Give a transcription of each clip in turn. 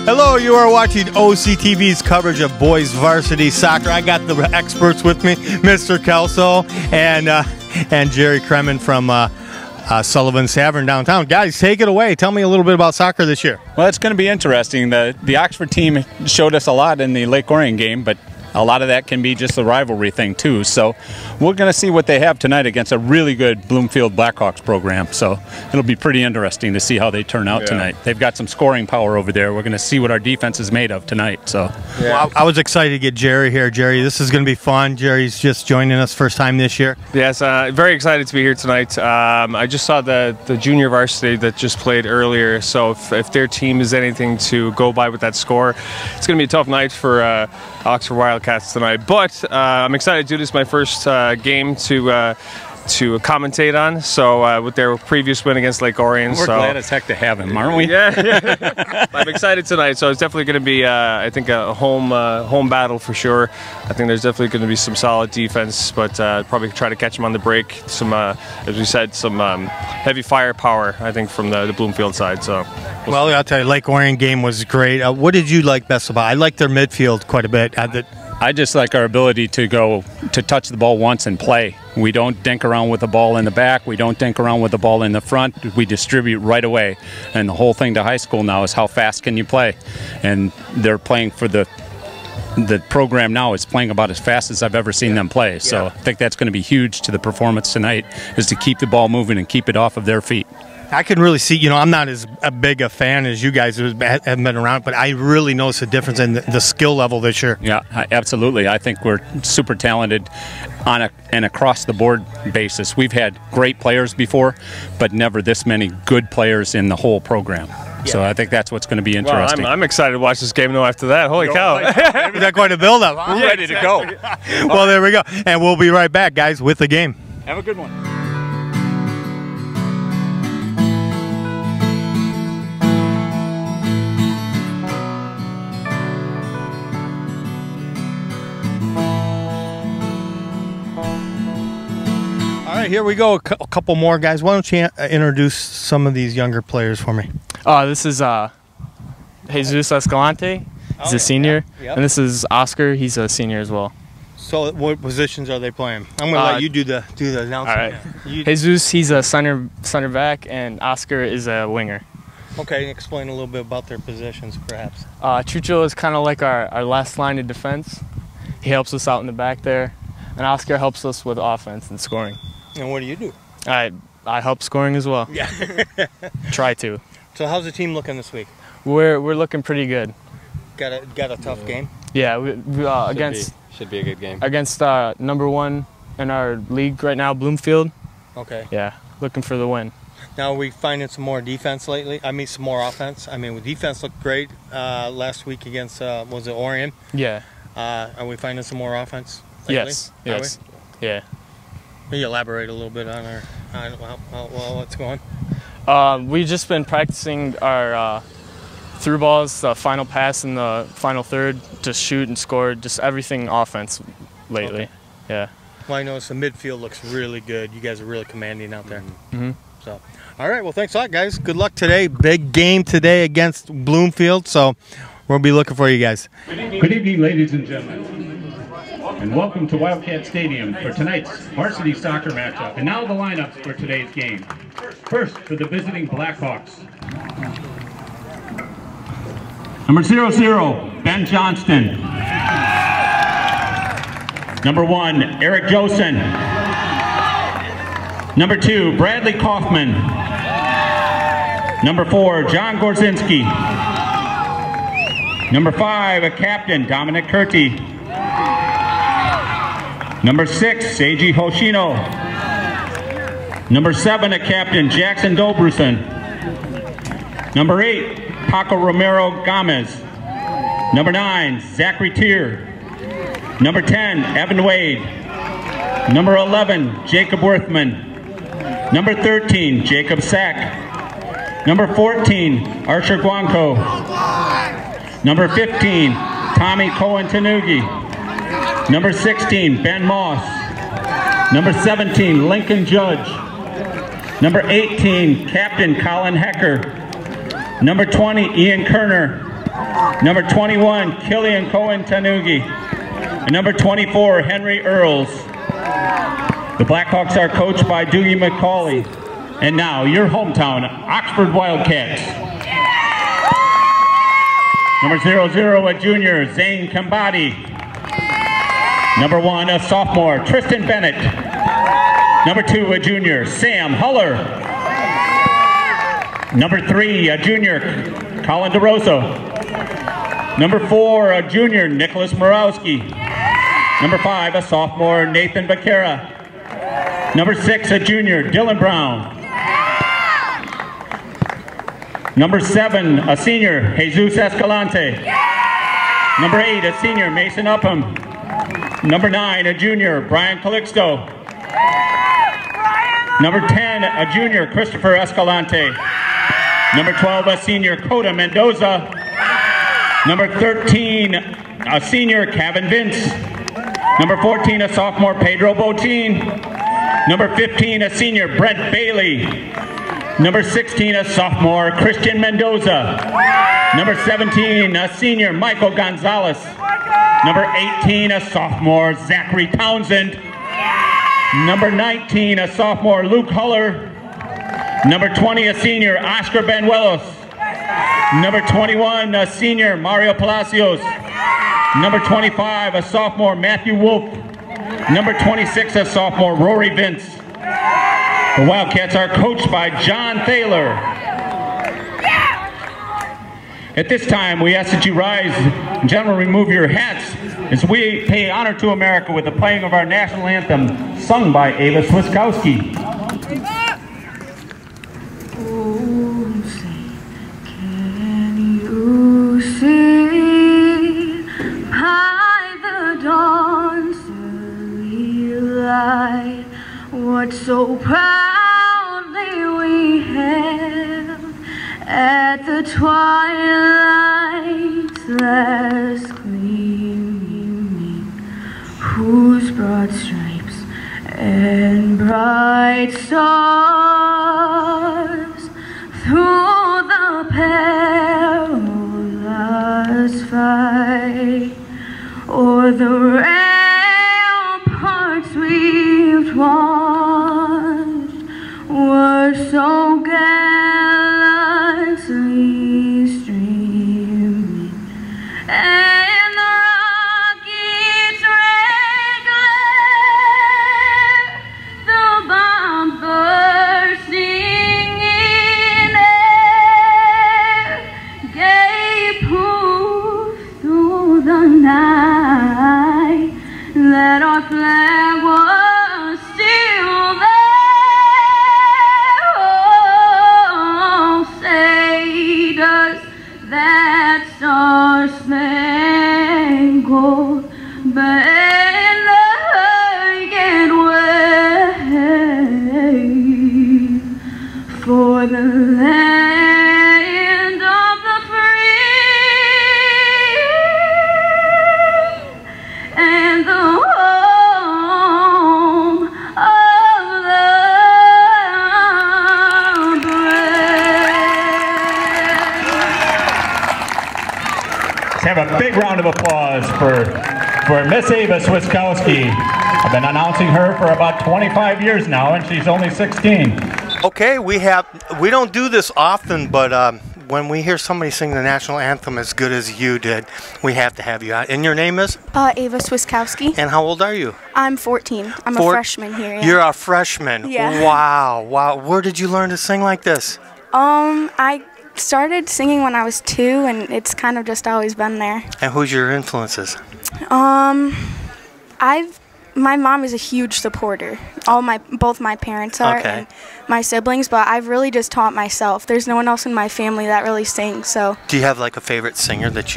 Hello, you are watching OCTV's coverage of boys varsity soccer. I got the experts with me, Mr. Kelso and Jerry Kremen from Sullivan's Tavern downtown. Guys, take it away. Tell me a little bit about soccer this year. Well, it's going to be interesting. The Oxford team showed us a lot in the Lake Orion game, but a lot of that can be just a rivalry thing too. So we're going to see what they have tonight against a really good Bloomfield Blackhawks program. So it'll be pretty interesting to see how they turn out tonight. They've got some scoring power over there. We're going to see what our defense is made of tonight. So well, I was excited to get Jerry here. Jerry, this is going to be fun. Jerry's just joining us first time this year. Yes, very excited to be here tonight. I just saw the junior varsity that just played earlier. So if their team is anything to go by with that score, it's going to be a tough night for Oxford Wildcats tonight, but I'm excited to do this my first game to commentate on. So with their previous win against Lake Orion, we're glad as heck to have him, aren't we? Yeah. I'm excited tonight. So it's definitely going to be, I think, a home battle for sure. I think there's definitely going to be some solid defense, but probably try to catch them on the break. Some, as we said, some heavy firepower, I think, from the Bloomfield side. So. Well, I'll tell you, Lake Orion game was great. What did you like best about it? I liked their midfield quite a bit. I just like our ability to go to touch the ball once and play. We don't dink around with the ball in the back. We don't dink around with the ball in the front. We distribute right away. And the whole thing to high school now is how fast can you play? And they're playing for the program now is playing about as fast as I've ever seen them play. So I think that's going to be huge to the performance tonight, is to keep the ball moving and keep it off of their feet. I can really see, you know, I'm not as big a fan as you guys have been around, but I really notice a difference in the skill level this year. Yeah, absolutely. I think we're super talented on an across-the-board basis. We've had great players before, but never this many good players in the whole program. Yeah. So I think that's what's going to be interesting. Well, I'm excited to watch this game now after that. Holy cow. Is that quite a build-up? We're ready to go. Well, there we go. And we'll be right back, guys, with the game. Have a good one. All right, here we go. A couple more guys. Why don't you introduce some of these younger players for me? This is Jesus Escalante. He's a senior. Yeah. Yep. And this is Oscar. He's a senior as well. So what positions are they playing? I'm going to let you do the announcement. All right. Jesus, he's a center back, and Oscar is a winger. Okay, explain a little bit about their positions, perhaps. Chucho is kind of like our last line of defense. He helps us out in the back there, and Oscar helps us with offense and scoring. And what do you do? I help scoring as well. Yeah. Try to. So how's the team looking this week? We're looking pretty good. Got a tough game? Yeah, should be a good game. Against #1 in our league right now, Bloomfield. Okay. Yeah, looking for the win. Now, are we finding some more defense lately? I mean, some more offense? I mean, defense looked great last week against, was it Orion? Yeah. Are we finding some more offense lately? Yes. Yeah. Can you elaborate a little bit on what's going on? We've just been practicing our through balls, the final pass in the final third, to shoot and score, just everything offense lately. Okay. Yeah. Well, I noticed the midfield looks really good. You guys are really commanding out there. Mm-hmm. So, all right. Well, thanks a lot, guys. Good luck today. Big game today against Bloomfield. So we'll be looking for you guys. Good evening, ladies and gentlemen. And welcome to Wildcat Stadium for tonight's varsity soccer matchup. And now the lineups for today's game. First, for the visiting Blackhawks. Number 00, Ben Johnston. Number 1, Eric Josen. Number 2, Bradley Kaufman. Number 4, John Gorzinski. Number 5, a captain, Dominic Curti. Number 6, Seiji Hoshino. Number 7, a captain, Jackson Dobruson. Number 8, Paco Romero Gomez. Number 9, Zachary Tier. Number 10, Evan Wade. Number 11, Jacob Worthman. Number 13, Jacob Sack. Number 14, Archer Guanco. Number 15, Tommy Cohen-Tanugi. Number 16, Ben Moss. Number 17, Lincoln Judge. Number 18, Captain Colin Hecker. Number 20, Ian Kerner. Number 21, Killian Cohen Tanugi. And number 24, Henry Earls. The Blackhawks are coached by Doogie McCauley. And now, your hometown, Oxford Wildcats. Number 00, a junior, Zane Kambadi. Number 1, a sophomore, Tristan Bennett. Number 2, a junior, Sam Huller. Number 3, a junior, Colin DeRosa. Number 4, a junior, Nicholas Morawski. Number 5, a sophomore, Nathan Vaquera. Number 6, a junior, Dylan Brown. Number 7, a senior, Jesus Escalante. Number 8, a senior, Mason Upham. Number 9, a junior, Brian Calixto. Number 10, a junior, Christopher Escalante. Number 12, a senior, Coda Mendoza. Number 13, a senior, Kevin Vince. Number 14, a sophomore, Pedro Botin. Number 15, a senior, Brent Bailey. Number 16, a sophomore, Christian Mendoza. Number 17, a senior, Michael Gonzalez. Number 18, a sophomore, Zachary Townsend. Number 19, a sophomore, Luke Huller. Number 20, a senior, Oscar Benuelos. Number 21, a senior, Mario Palacios. Number 25, a sophomore, Matthew Wolf. Number 26, a sophomore, Rory Vince. The Wildcats are coached by John Thaler. At this time, we ask that you rise and gentlemen remove your hats as we pay honor to America with the playing of our national anthem sung by Ava Swiskowski. What so proudly we hailed at the twilight's last gleaming, whose broad stripes and bright stars through the perilous fight o'er the ramparts we've watched were so gallantly streaming, and the rocket's red glare, the bomb bursting in air, gave proof through the night that our flag was still there. Oh, say does that star-spangled banner yet wave for the land of the free and the home of the brave. Let's have a big round of applause for Miss Ava Swiskowski. I've been announcing her for about 25 years now, and she's only 16. Okay, we don't do this often, but when we hear somebody sing the national anthem as good as you did, we have to have you out. And your name is? Ava Swiskowski. And how old are you? I'm 14. I'm a freshman here. Yeah. You're a freshman. Yeah. Wow. Wow. Where did you learn to sing like this? I started singing when I was 2, and it's kind of just always been there. And who's your influences? My mom is a huge supporter. Both my parents are, Okay. and my siblings, but I've really just taught myself. There's no one else in my family that really sings, so. Do you have like a favorite singer that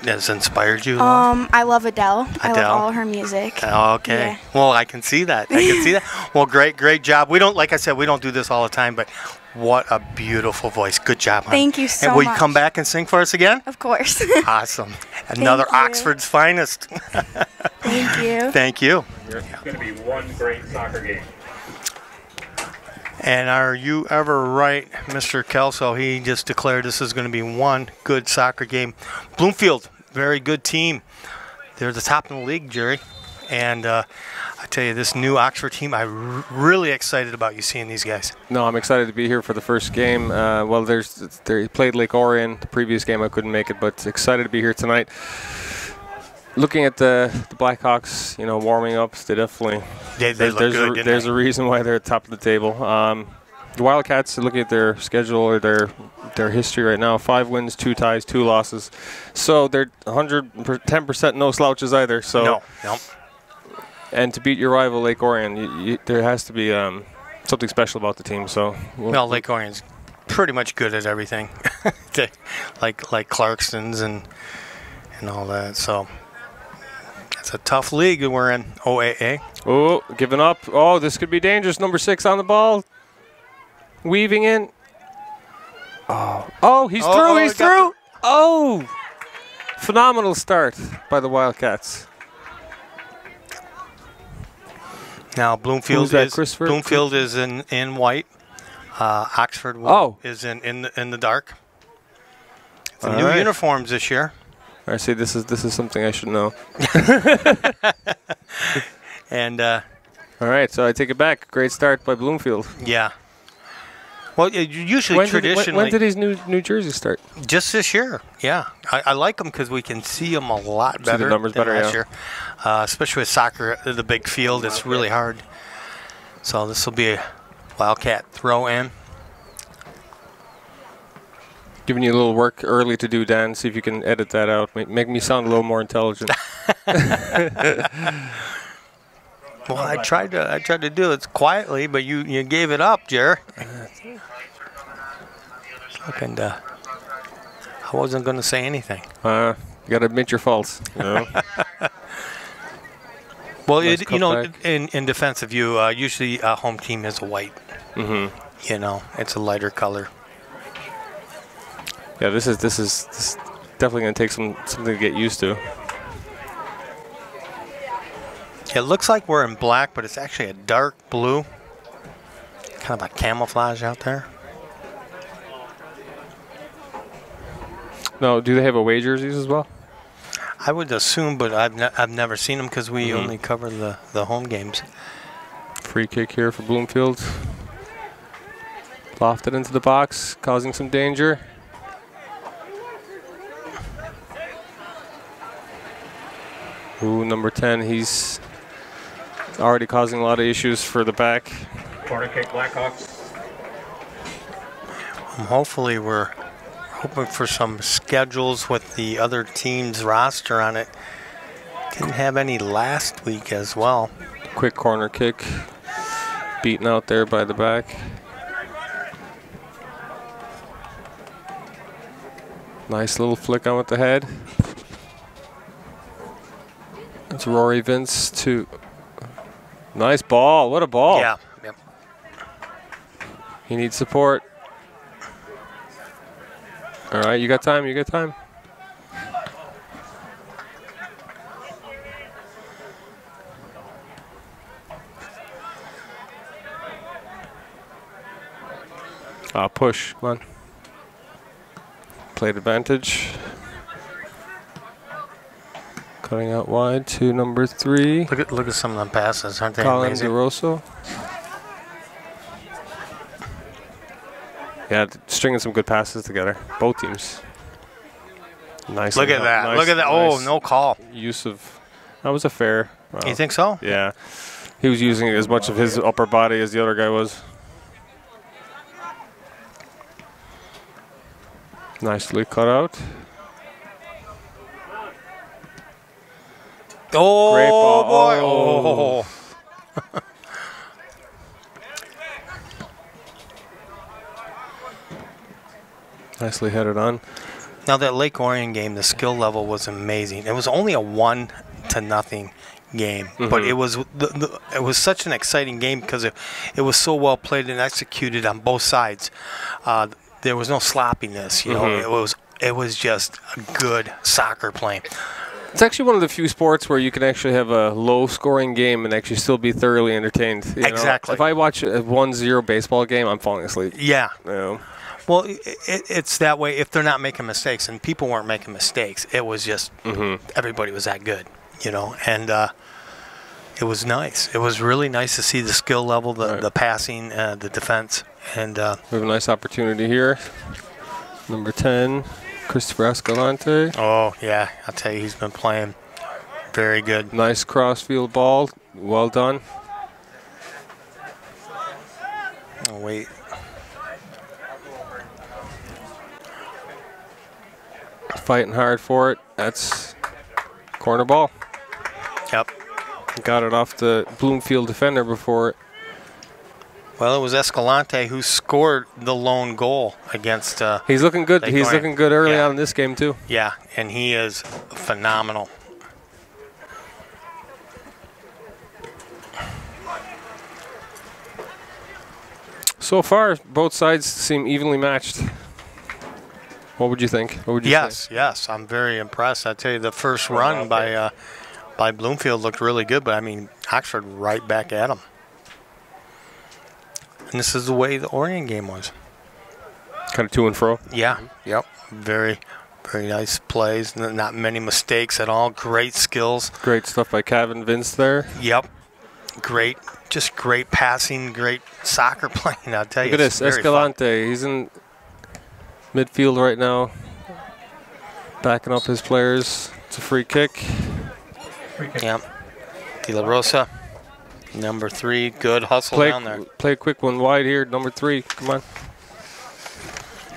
has inspired you? I love Adele. I Adele? love all her music. Okay. Yeah. Well, I can see that. I can see that. Well, great job. We don't, like I said, we don't do this all the time, but what a beautiful voice. Good job, hon. Thank you so And will you much. come back and sing for us again? Of course. Awesome. Another Thank you. Oxford's finest. Thank you. Thank you. It's going to be one great soccer game. And are you ever right, Mr. Kelso? He just declared this is going to be one good soccer game. Bloomfield, very good team. They're the top in the league, Jerry. And I tell you, this new Oxford team, I'm really excited about you seeing these guys. No, I'm excited to be here for the first game. Well, they played Lake Orion. The previous game I couldn't make it, but excited to be here tonight. Looking at the Blackhawks, you know, warming up, they definitely They look good, there's a reason why they're at the top of the table. The Wildcats, looking at their schedule or their history right now, 5 wins, 2 ties, 2 losses. So they're 110% no slouches either. So No. And to beat your rival Lake Orion, there has to be something special about the team. So Well, Lake Orion's pretty much good at everything, like Clarkston's and all that. So it's a tough league that we're in, OAA. Oh, giving up. Oh, this could be dangerous. Number 6 on the ball. Weaving in. Oh, he's through. He's through. Oh, phenomenal start by the Wildcats. Now Bloomfield is in white. Oxford is in the dark. Some new uniforms this year. I see. This is something I should know. And all right, so I take it back. Great start by Bloomfield. Yeah. Well, usually traditionally. When did these new jerseys start? Just this year. Yeah, I like them because we can see them a lot better. See the numbers than better, last year. Especially with soccer, the big field, it's really hard. So this will be a Wildcat throw in. Giving you a little work early to do, Dan. See if you can edit that out. Make me sound a little more intelligent. Well, I tried to do it quietly, but you gave it up, Jer. And I wasn't going to say anything. You got to admit your faults. You know? Well, in defense of you, usually a home team is a white. Mm-hmm. You know, it's a lighter color. Yeah, this is definitely going to take something to get used to. It looks like we're in black, but it's actually a dark blue. Kind of a camouflage out there. No, do they have away jerseys as well? I would assume, but I've never seen them because we only cover the home games. Free kick here for Bloomfield. Lofted into the box, causing some danger. Ooh, number 10, he's already causing a lot of issues for the back. Corner kick, Blackhawks. Hopefully we're hoping for some schedules with the other team's roster on it. Didn't have any last week as well. Quick corner kick, beaten out there by the back. Nice little flick on with the head. It's Rory Vince to nice ball. What a ball. Yeah. Yep. He needs support. All right, you got time. You got time. Push. Come on. Played advantage. Cutting out wide to number 3. Look at some of the passes, aren't they Colin amazing? DeRosso. Yeah, stringing some good passes together. Both teams. Nice. Look at that. Look at that. Oh, no call. Use of. That was a fair. You think so? Yeah. He was using as much of his upper body as the other guy was. Nicely cut out. Oh, great ball. Boy. Oh. Nicely headed on. Now that Lake Orion game, the skill level was amazing. It was only a 1-0 game, but it was it was such an exciting game because it was so well played and executed on both sides. There was no sloppiness, you know. It was just a good soccer playing. It's actually one of the few sports where you can actually have a low-scoring game and actually still be thoroughly entertained. Exactly. If I watch a 1-0 baseball game, I'm falling asleep. Yeah. You know? Well, it's that way if they're not making mistakes, and people weren't making mistakes. It was just everybody was that good, you know, and it was nice. It was really nice to see the skill level, the passing, the defense. And we have a nice opportunity here. Number 10, Christopher Escalante. Oh, yeah. I'll tell you, he's been playing very good. Nice cross-field ball. Well done. Oh, wait. Fighting hard for it. That's corner ball. Yep. Got it off the Bloomfield defender before. Well, it was Escalante who scored the lone goal against. He's looking good. He's looking good early on in this game too. Yeah, and he is phenomenal. So far, both sides seem evenly matched. What would you think? What would you say? Yes, I'm very impressed. I tell you, the first run by Bloomfield looked really good, but I mean, Oxford right back at them. And this is the way the Orion game was. Kind of to and fro. Yeah. Yep. Very, very nice plays. Not many mistakes at all. Great skills. Great stuff by Kevin Vince there. Yep. Great. Just great passing. Great soccer playing. I'll tell you. Look at this, Escalante. He's in midfield right now, backing up his players. It's a free kick. Yep. De La Rosa, number 3, good hustle down there. Play a quick one wide here, number 3. Come on.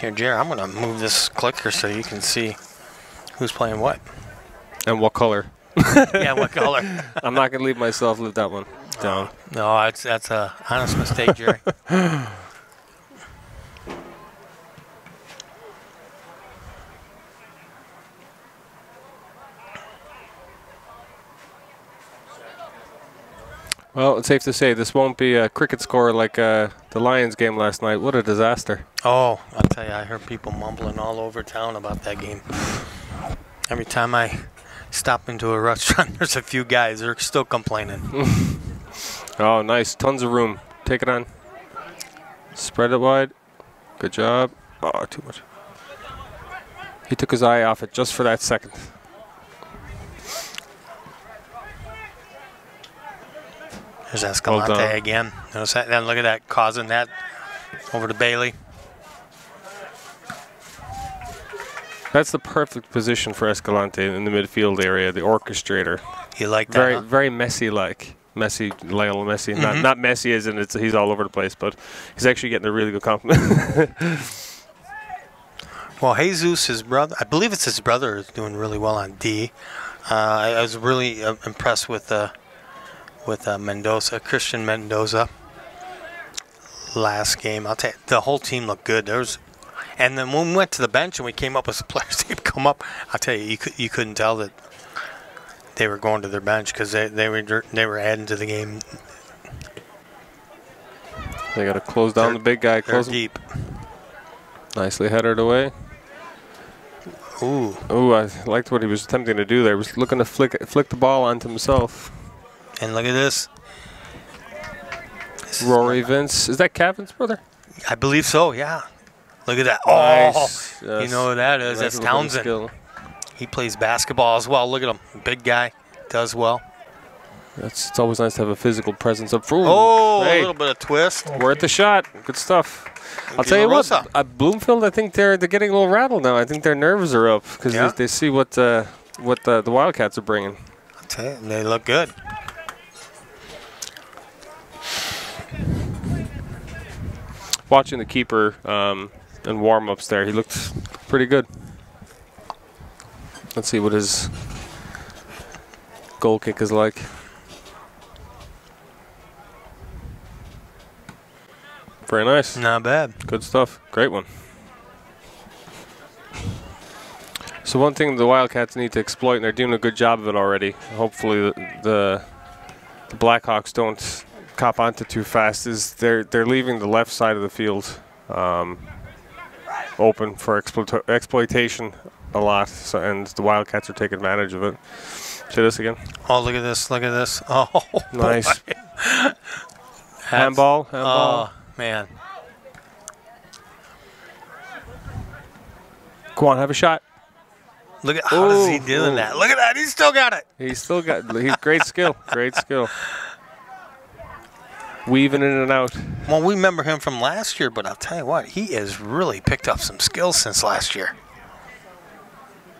Here, Jerry, I'm going to move this clicker so you can see who's playing what. And what color. Yeah, what color. I'm not going to leave myself live that one down. No, that's an honest mistake, Jerry. Well, it's safe to say this won't be a cricket score like the Lions game last night. What a disaster. Oh, I'll tell you, I heard people mumbling all over town about that game. Every time I stop into a restaurant, there's a few guys. They're still complaining. Oh, nice. Tons of room. Take it on. Spread it wide. Good job. Oh, too much. He took his eye off it just for that second. There's Escalante again. Notice that? Then look at that, causing that over to Bailey. That's the perfect position for Escalante in the midfield area, the orchestrator. You like that? Very, huh? very Messi-like. Lionel Messi. Not Messi as in he's all over the place, but he's actually getting a really good compliment. Well, Jesus, his brother, I believe it's his brother, is doing really well on D. I was really impressed with Mendoza, Christian Mendoza. Last game, I'll tell you, the whole team looked good. And then when we went to the bench and we came up with some players, they'd come up. I'll tell you, you couldn't tell that they were going to their bench because they were adding to the game. They got to close down the big guy. Close deep. Nicely headed away. Ooh, I liked what he was attempting to do there. He was looking to flick the ball onto himself. And look at this. Rory Vince. Is that Kevin's brother? I believe so, yeah. Look at that. Nice. Oh, yes. You know who that is. That's Townsend. He plays basketball as well. Look at him. Big guy. Does well. It's always nice to have a physical presence up front. Oh, hey. A little bit of twist. Worth the shot. Good stuff. I'll tell you what, Bloomfield, I think they're getting a little rattled now. I think their nerves are up because they see what the Wildcats are bringing. I'll tell you, they look good. Watching the keeper in warm-ups there, he looked pretty good. Let's see what his goal kick is like. Very nice. Not bad. Good stuff. Great one. So one thing the Wildcats need to exploit, and they're doing a good job of it already. Hopefully the Blackhawks don't cop onto too fast. Is they're leaving the left side of the field open for exploitation a lot, so, and the Wildcats are taking advantage of it. See this again? Oh, look at this! Look at this! Oh, nice. Boy. Handball. Oh man! Go on, have a shot. Look at how does he doing that? Look at that! He's still got it. He's still got. He's great skill. Great skill. Weaving in and out. Well, we remember him from last year, but I'll tell you what, he has really picked up some skills since last year.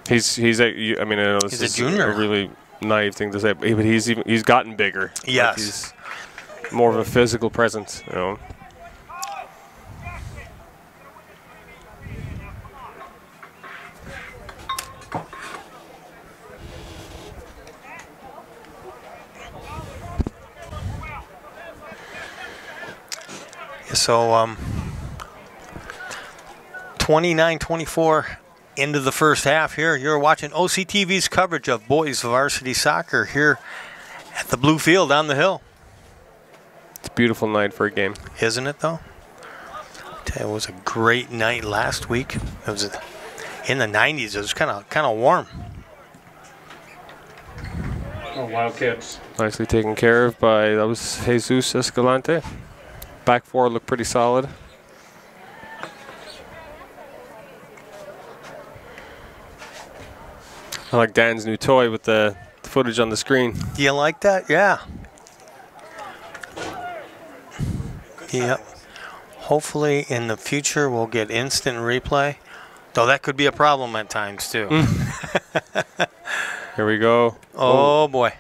He's a. I mean, I know this He's is a junior. a really naive thing to say, but he's gotten bigger. Yes. Like he's more of a physical presence, you know. So, 29-24 into the first half here. You're watching OCTV's coverage of boys varsity soccer here at the Bloomfield on the hill. It's a beautiful night for a game. Isn't it, though? It was a great night last week. It was in the 90s. It was kind of warm. Oh, Wildcats. Nicely taken care of by, that was Jesus Escalante. Back four looked pretty solid. I like Dan's new toy with the footage on the screen. Do you like that? Yeah. Yep. Hopefully in the future we'll get instant replay. Though that could be a problem at times too. Here we go. Oh boy.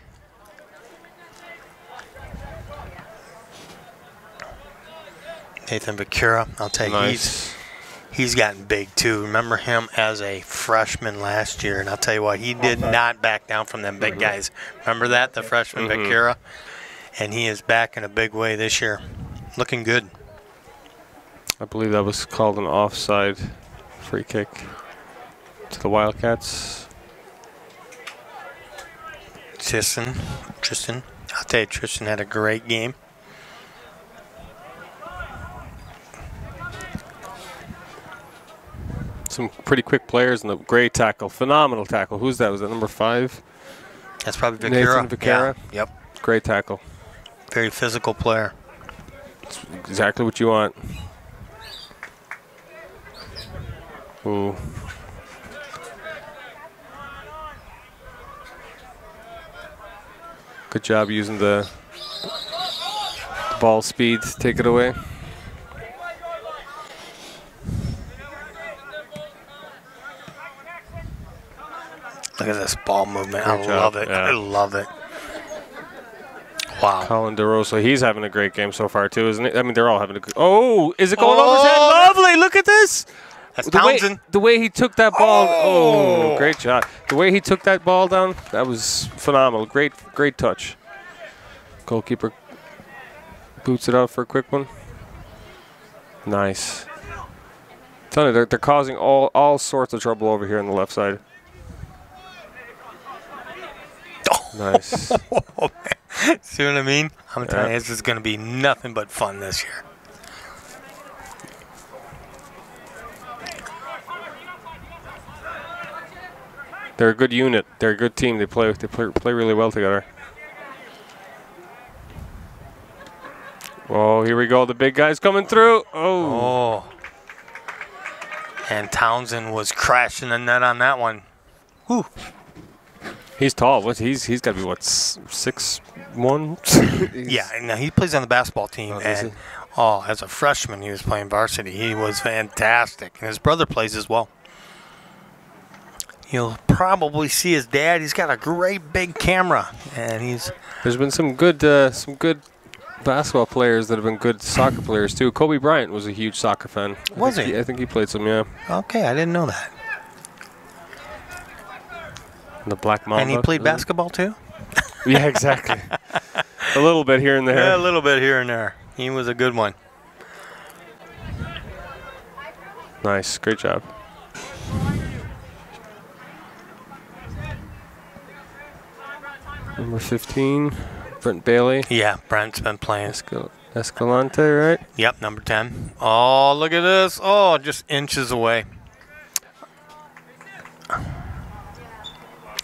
Nathan Bakura, I'll tell you, Nice. he's gotten big too. Remember him as a freshman last year, and I'll tell you what, he did not back down from them big guys. Remember that, the freshman Bakura? And he is back in a big way this year. Looking good. I believe that was called an offside free kick to the Wildcats. Tristan, I'll tell you, Tristan had a great game. Some pretty quick players and a great tackle. Phenomenal tackle. Who's that? Was that number 5? That's probably Bakura. Nathan Bakura. Yeah. Yep. Great tackle. Very physical player. That's exactly what you want. Ooh. Good job using the ball speed to take it away. Look at this ball movement. Great I job. love it. Yeah. I love it. Wow. Colin DeRosa, he's having a great game so far too, isn't it? I mean, they're all having a good. Oh, is it going over his head? Lovely! Look at this. That's Townsend. The way he took that ball. Oh, great shot. The way he took that ball down, that was phenomenal. Great touch. Goalkeeper boots it out for a quick one. Nice. I'm telling you, they're causing all sorts of trouble over here on the left side. Nice. Oh, man. See what I mean? I'm telling you, this is going to be nothing but fun this year. They're a good unit. They're a good team. They play really well together. Oh, here we go. The big guy's coming through. Oh. And Townsend was crashing the net on that one. Whew. He's tall. He's got to be, what, 6'1"? Yeah, no, he plays on the basketball team. And as a freshman, he was playing varsity. He was fantastic. And his brother plays as well. You'll probably see his dad. He's got a great big camera. And There's been some good basketball players that have been good soccer players, too. Kobe Bryant was a huge soccer fan. Was he? I think he played some, yeah. Okay, I didn't know that. The Black Mamba. And he played basketball too? Yeah, exactly. A little bit here and there. Yeah, a little bit here and there. He was a good one. Nice. Great job. Number 15, Brent Bailey. Yeah, Brent's been playing. Escalante, right? Yep, number 10. Oh, look at this. Oh, just inches away.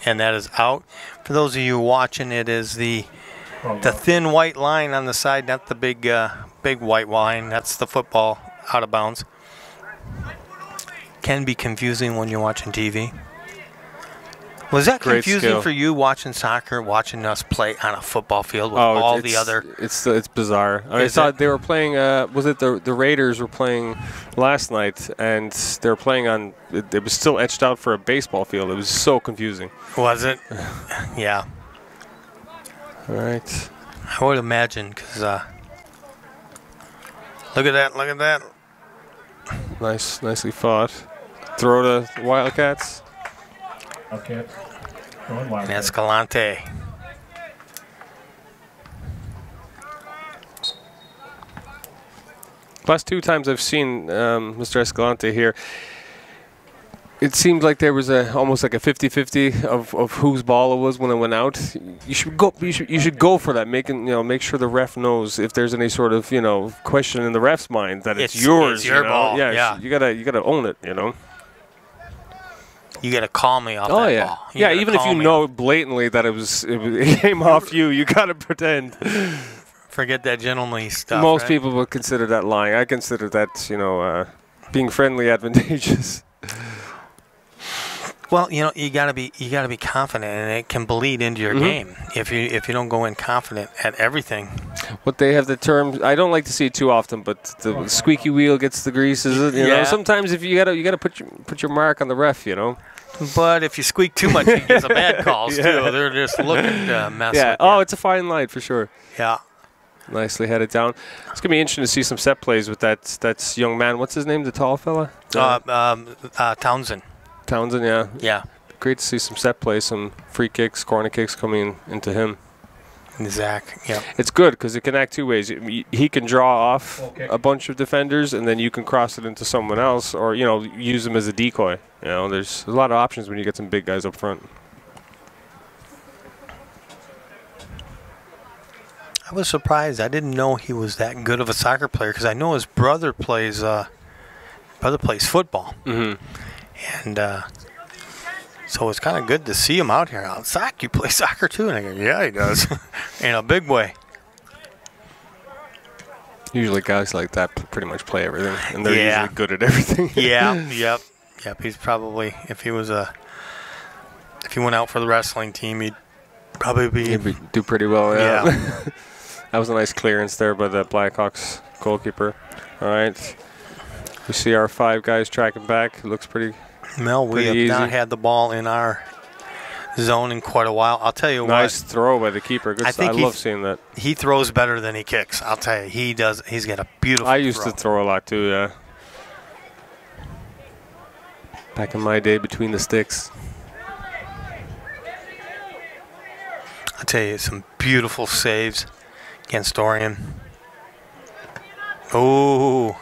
And that is out. For those of you watching, it is the thin white line on the side, not the big white line. That's the football out of bounds. Can be confusing when you're watching TV. Was that confusing for you watching soccer, watching us play on a football field with all the other? It's bizarre. I thought they were playing. Was it the Raiders were playing last night, and they were playing on. It was still etched out for a baseball field. It was so confusing. Was it? Yeah. All right. I would imagine, because look at that! Look at that! Nicely fought. Throw to Wildcats. Okay. And Escalante. Last 2 times I've seen Mr. Escalante here, it seemed like there was almost like a 50-50 of whose ball it was when it went out. You should go for that, make sure the ref knows if there's any sort of question in the ref's mind that it's yours. It's your ball. Yeah, you gotta own it. You got to call me off that ball. Yeah, even if you know blatantly that it came off you, you got to pretend. Forget that gentlemanly stuff. Most people would consider that lying. I consider that, being friendly advantageous. Well, you got to be confident, and it can bleed into your game if you don't go in confident at everything. What they have the term, I don't like to see it too often, but the squeaky wheel gets the grease. You know, sometimes if you gotta put your mark on the ref. But if you squeak too much, you get some bad calls too. They're just looking to mess with you. Oh, it's a fine line for sure. Yeah. Nicely headed down. It's gonna be interesting to see some set plays with that young man. What's his name? The tall fella? Townsend. Townsend, yeah. Yeah. Great to see some set plays, some free kicks, corner kicks coming into him. Zach, yeah. It's good because it can act 2 ways. He can draw off a bunch of defenders, and then you can cross it into someone else, or use them as a decoy. There's a lot of options when you get some big guys up front. I was surprised. I didn't know he was that good of a soccer player because I know his brother plays football, and so it's kind of good to see him out here. Zach, you play soccer too? And I go, yeah, he does, in a big way. Usually guys like that pretty much play everything, and they're usually good at everything. Yep. He's probably, if he went out for the wrestling team, he'd probably do pretty well. Yeah. Yeah. That was a nice clearance there by the Blackhawks goalkeeper. All right. We see our 5 guys tracking back. It looks pretty. Mel, we have not had the ball in our zone in quite a while. I'll tell you what. Nice throw by the keeper. Good I love seeing that. He throws better than he kicks. I'll tell you, he does. He's got a beautiful I used to throw a lot too, yeah. Back in my day, between the sticks. I'll tell you, some beautiful saves against Orion. Oh.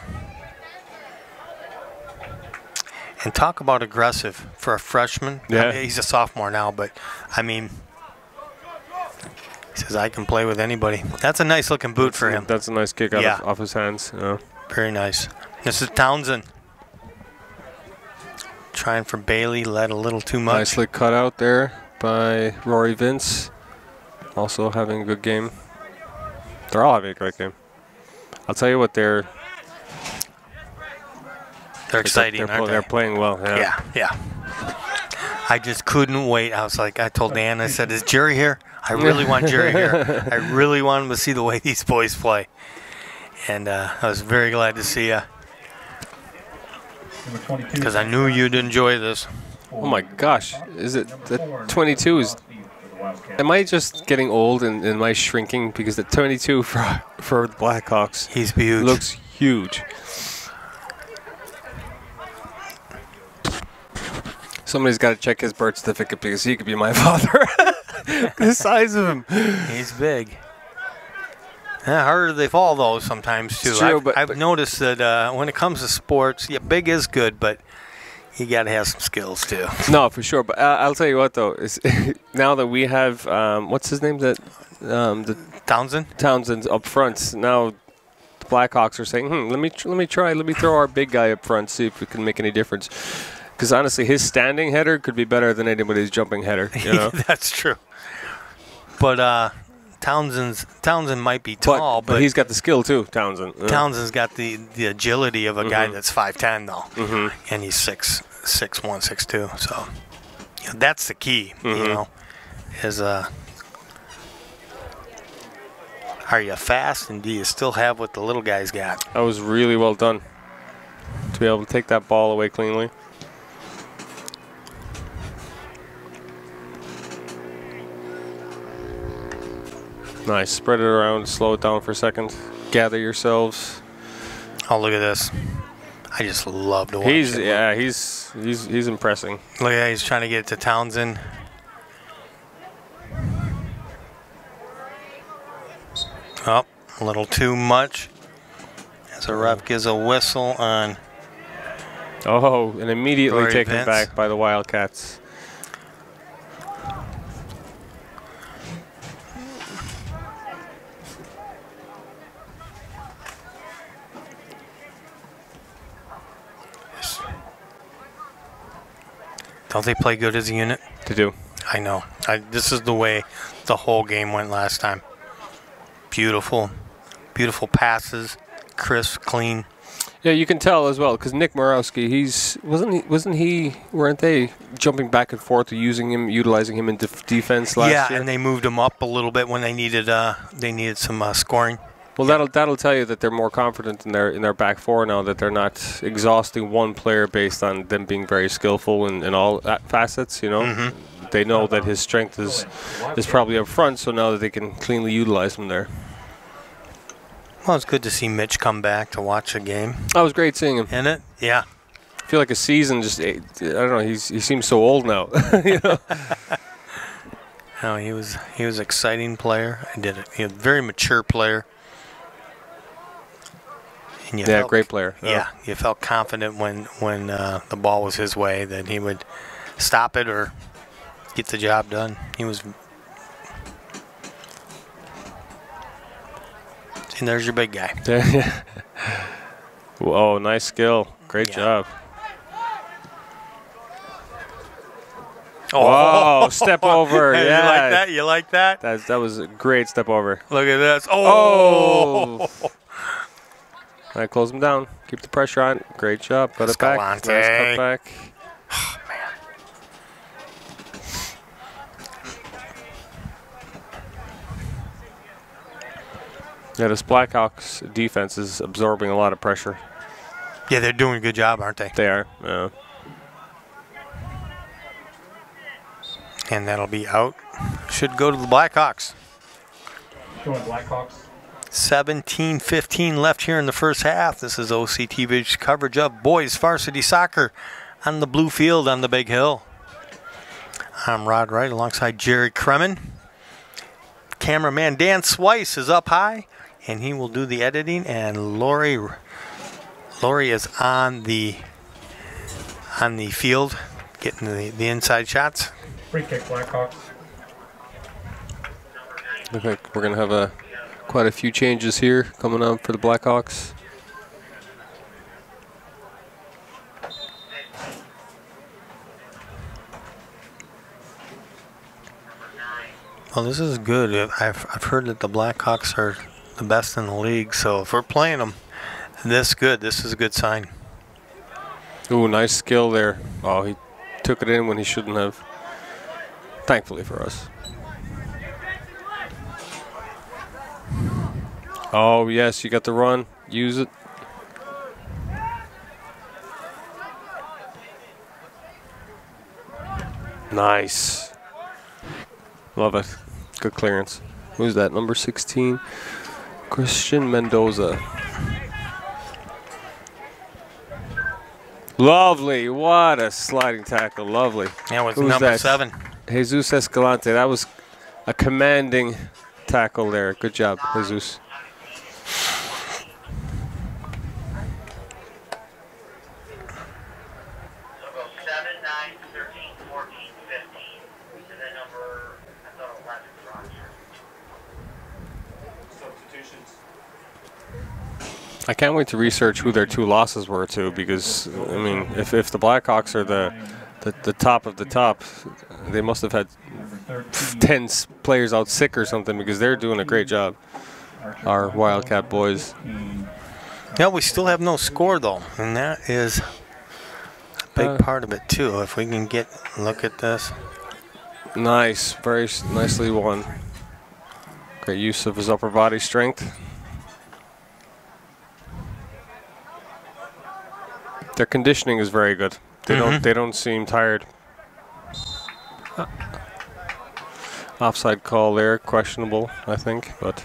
And talk about aggressive for a freshman. Yeah. I mean, he's a sophomore now, but, I mean, he says, I can play with anybody. That's a nice-looking boot for him. That's a nice kick out off his hands. Yeah. Very nice. This is Townsend. Trying for Bailey, led a little too much. Nicely cut out there by Rory Vince. Also having a good game. They're all having a great game. I'll tell you what, they're exciting, aren't they? They're playing well. Yeah. I just couldn't wait. I told Dan, I said, is Jerry here? I really want Jerry here. I really want him to see the way these boys play. And I was very glad to see you. Because I knew you'd enjoy this. Oh my gosh. Is it the 22 is... Am I just getting old and am I shrinking? Because the 22 for the Blackhawks, he's huge. Looks huge. Somebody's got to check his birth certificate because he could be my father. The size of him. He's big. Yeah, harder they fall, though, sometimes, too. It's true, I've noticed that when it comes to sports, big is good, but you got to have some skills, too. No, for sure. But I'll tell you what, though. Now that we have, what's his name? Townsend? Townsend's up front. Now the Blackhawks are saying, let me throw our big guy up front, see if we can make any difference. Because honestly, his standing header could be better than anybody's jumping header. You know? That's true. But Townsend might be tall, but he's got the skill too. Townsend. Yeah. Townsend's got the agility of a guy that's 5'10" though, and he's 6'1", 6'2". So that's the key. You know, is are you fast and do you still have what the little guys got? That was really well done to be able to take that ball away cleanly. Nice. Spread it around. Slow it down for a second. Gather yourselves. Oh, look at this! I just love to watch. He's impressing. Look at that! He's trying to get it to Townsend. Oh, a little too much. As a ref gives a whistle on. Oh, and immediately Rory taken Vince. back by the Wildcats. Don't they play good as a unit? They do. I know. This is the way the whole game went last time. Beautiful, beautiful passes, crisp, clean. Yeah, you can tell as well because Nick Morawski, weren't they jumping back and forth, utilizing him in defense last year? Yeah, and they moved him up a little bit when they needed some scoring. Well, that'll tell you that they're more confident in their back four now, that they're not exhausting one player based on them being very skillful in all facets. You know, they know that his strength is probably up front, so now that they can cleanly utilize him there. Well, it's good to see Mitch come back to watch the game. That was great seeing him. Isn't it? Yeah. I feel like a season just, I don't know, he seems so old now. You know? No, he was an exciting player. He was a very mature player. And Great player. Yeah, you felt confident when the ball was his way that he would stop it or get the job done. He was. And there's your big guy. Oh, nice skill. Great job. Oh, step over. Yeah. You like that? You like that? That was a great step over. Look at this. Oh. All right, close him down. Keep the pressure on. Great job. Cut it back. Nice cut back. Oh, man. Yeah, this Blackhawks defense is absorbing a lot of pressure. Yeah, they're doing a good job, aren't they? They are. Yeah. And that'll be out. Should go to the Blackhawks. Going Blackhawks. 17:15 left here in the first half. This is OCTV's coverage of boys varsity soccer on the Bluefield on the Big Hill. I'm Rod Wright alongside Jerry Kremen. Cameraman Dan Swice is up high, and he will do the editing. And Lori is on the field, getting the inside shots. Free kick, Blackhawks. Looks like we're gonna have quite a few changes here coming up for the Blackhawks. Well, this is good. I've heard that the Blackhawks are the best in the league, so if we're playing them this good, this is a good sign. Ooh, nice skill there. Oh, he took it in when he shouldn't have. Thankfully for us. Oh, yes, you got the run. Use it. Nice. Love it. Good clearance. Who's that? Number 16. Christian Mendoza. Lovely. What a sliding tackle. Lovely. Yeah, with Who's number that? 7. Jesus Escalante. That was a commanding tackle there. Good job, Jesus. I can't wait to research who their 2 losses were to, because I mean, if the Blackhawks are the top of the top, they must have had 10 players out sick or something, because they're doing a great job. Our Wildcat boys. Yeah, we still have no score though, and that is a big part of it too. If we can look at this. Nice, very nicely won. Great use of his upper body strength. Their conditioning is very good. They don't seem tired. Offside call there, questionable, I think, but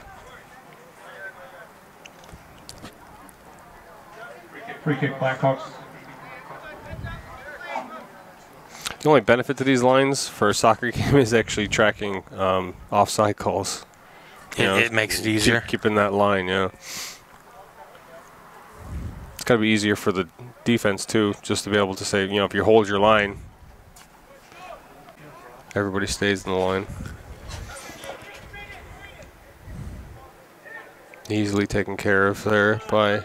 Free kick, Blackhawks. the only benefit to these lines for a soccer game is actually tracking offside calls. It makes it easier. Keeping that line, yeah. It's got to be easier for the defense too, just to be able to say, if you hold your line, everybody stays in the line. Easily taken care of there by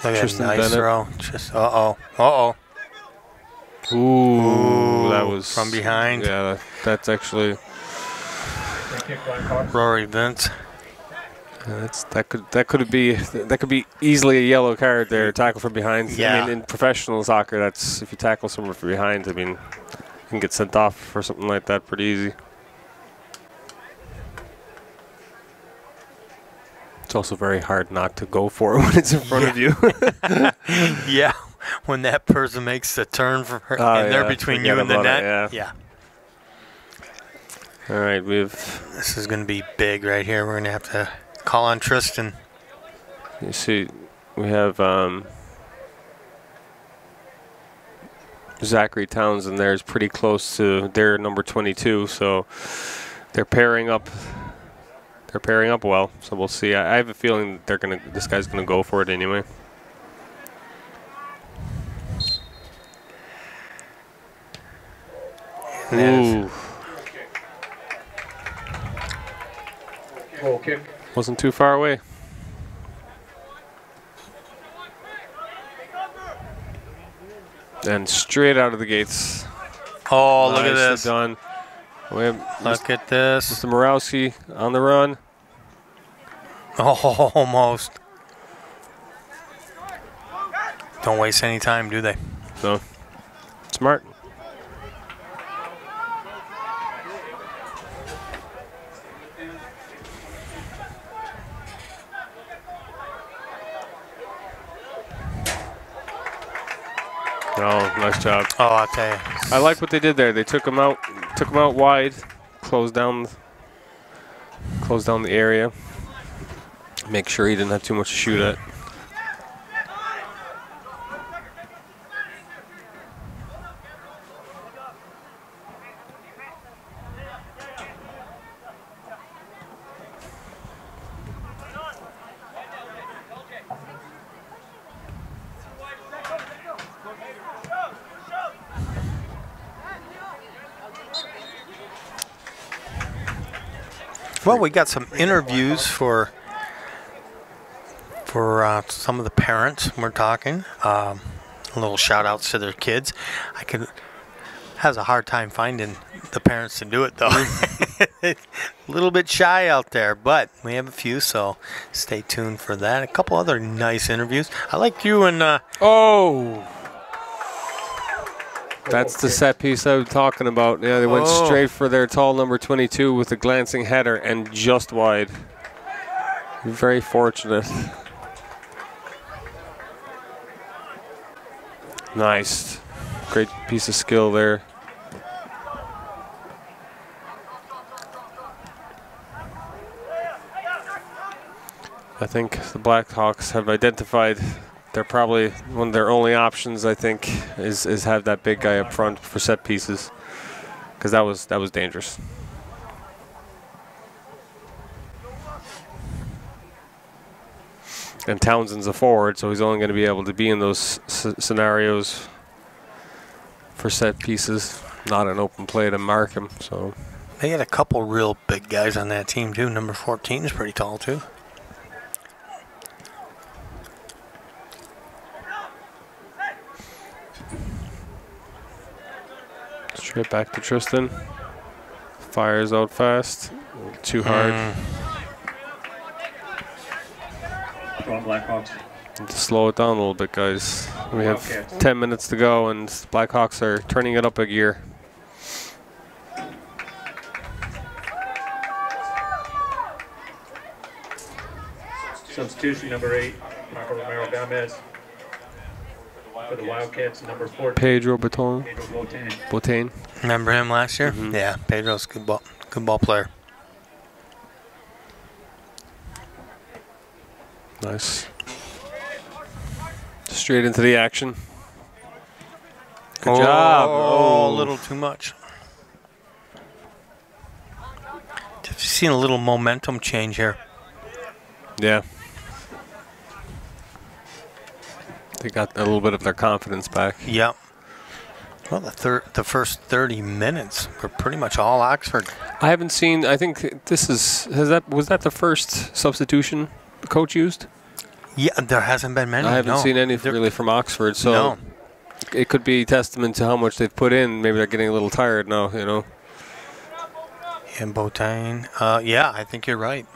Tristan nice Bennett. throw. Just uh-oh. Ooh, that was from behind. Yeah, that's actually Rory Vince. That could be easily a yellow card there. Tackle from behind. Yeah. I mean, in professional soccer, that's if you tackle someone from behind, I mean, you can get sent off for something like that pretty easy. It's also very hard not to go for it when it's in front of you. Yeah, when that person makes the turn for her, and they're between you and the net. Yeah. All right, this is going to be big right here. We're going to have to call on Tristan. You see, we have Zachary Townsend there is pretty close to their number 22, so they're pairing up. They're pairing up well, so we'll see. I have a feeling this guy's gonna go for it anyway. Ooh. Goal kick. Wasn't too far away. And straight out of the gates. Oh, look at this. Done. Look at this. Mr. Morawski on the run. Oh, almost. Don't waste any time, do they? No. Smart. Oh, nice job. Oh, I'll tell you. I like what they did there. They took him out wide, closed down the area. Make sure he didn't have too much to shoot at. Well, we got some interviews for some of the parents. We're talking little shout outs to their kids. Has a hard time finding the parents to do it though. A little bit shy out there, but we have a few, so stay tuned for that. A couple other nice interviews. I like you and that's the set piece I was talking about. Yeah, they went straight for their tall number 22 with a glancing header and just wide. Very fortunate. Nice. Great piece of skill there. I think the Blackhawks have identified they're probably one of their only options, I think, is have that big guy up front for set pieces, because that was dangerous. And Townsend's a forward, so he's only going to be able to be in those scenarios for set pieces, not an open play to mark him. So they had a couple real big guys on that team too. Number 14 is pretty tall too. Straight back to Tristan. Fires out fast. Too hard. Blackhawks. Need to slow it down a little bit, guys. We have 10 minutes to go, and Blackhawks are turning it up a gear. Substitution number 8, Marco Romero Gomez. For the Wildcats, number 14. Pedro Botain. Botain. Remember him last year? Yeah, Pedro's a good ball player. Nice. Straight into the action. Good job. Oh, a little too much. Just seen a little momentum change here. Yeah. They got a little bit of their confidence back. Yep. Well, the first 30 minutes were pretty much all Oxford. I haven't seen. I think this is. Was that the first substitution the coach used? Yeah, there hasn't been many. I haven't seen any really from Oxford, so it could be testament to how much they've put in. Maybe they're getting a little tired now, you know. And Botain. Yeah, I think you're right.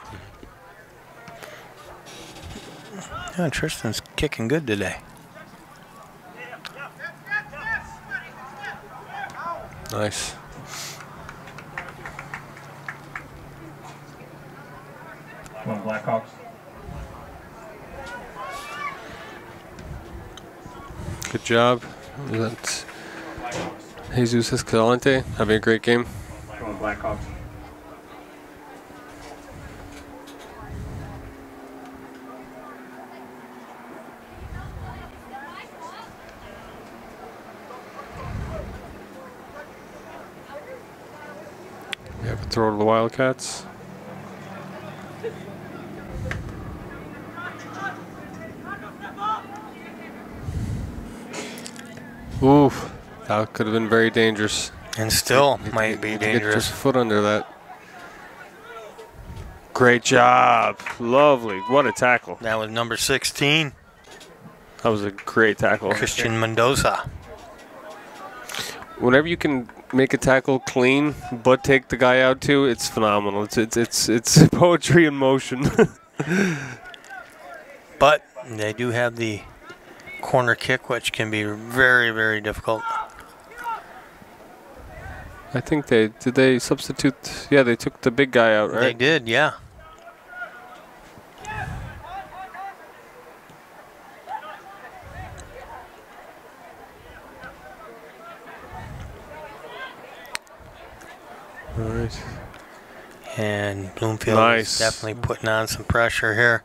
Yeah, Tristan's kicking good today. Nice. Come on, Blackhawks. Good job. That's Jesus Escalante having a great game. Come on, Blackhawks. We have a throw to the Wildcats. Oof, that could have been very dangerous. And still might be Get dangerous. your foot under that. Great job. Lovely. What a tackle. That was number 16, That was a great tackle. Christian Mendoza. Whenever you can make a tackle clean but take the guy out too, it's phenomenal. It's poetry in motion. But they do have the corner kick, which can be very, very difficult. I think did they substitute? Yeah, they took the big guy out, right? They did, yeah. All right. And Bloomfield Nice. is definitely putting on some pressure here.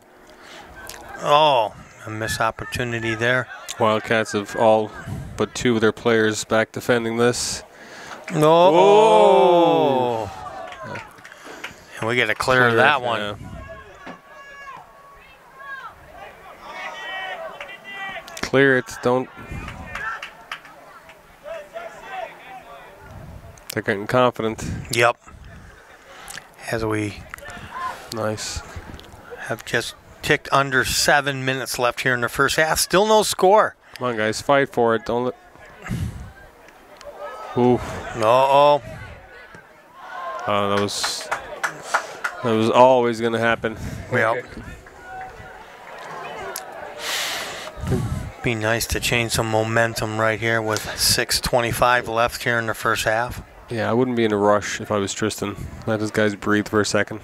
Oh, a missed opportunity there. Wildcats have all but two of their players back defending this. Oh! And we got to clear that one. Yeah. Clear it. Don't. They're getting confident. Yep. As we Nice. have just ticked under 7 minutes left here in the first half. Still no score. Come on, guys. Fight for it. Don't let. Ooh. Uh-oh. That was always going to happen. Yep. Be nice to change some momentum right here with 6:25 left here in the first half. Yeah, I wouldn't be in a rush if I was Tristan. Let his guys breathe for a second.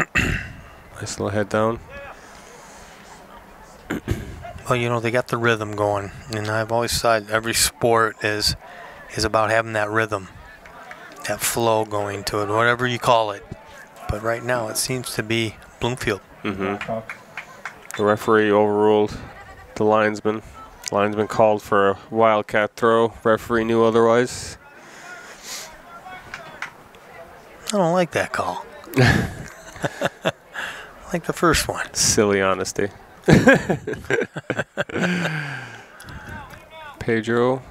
Nice little head down. Well, you know, they got the rhythm going, and I've always thought every sport is about having that rhythm, that flow going to it, whatever you call it. But right now, it seems to be Bloomfield. The referee overruled the linesman. Linesman called for a Wildcat throw. Referee knew otherwise. I don't like that call. I like the first one. Silly honesty. Pedro.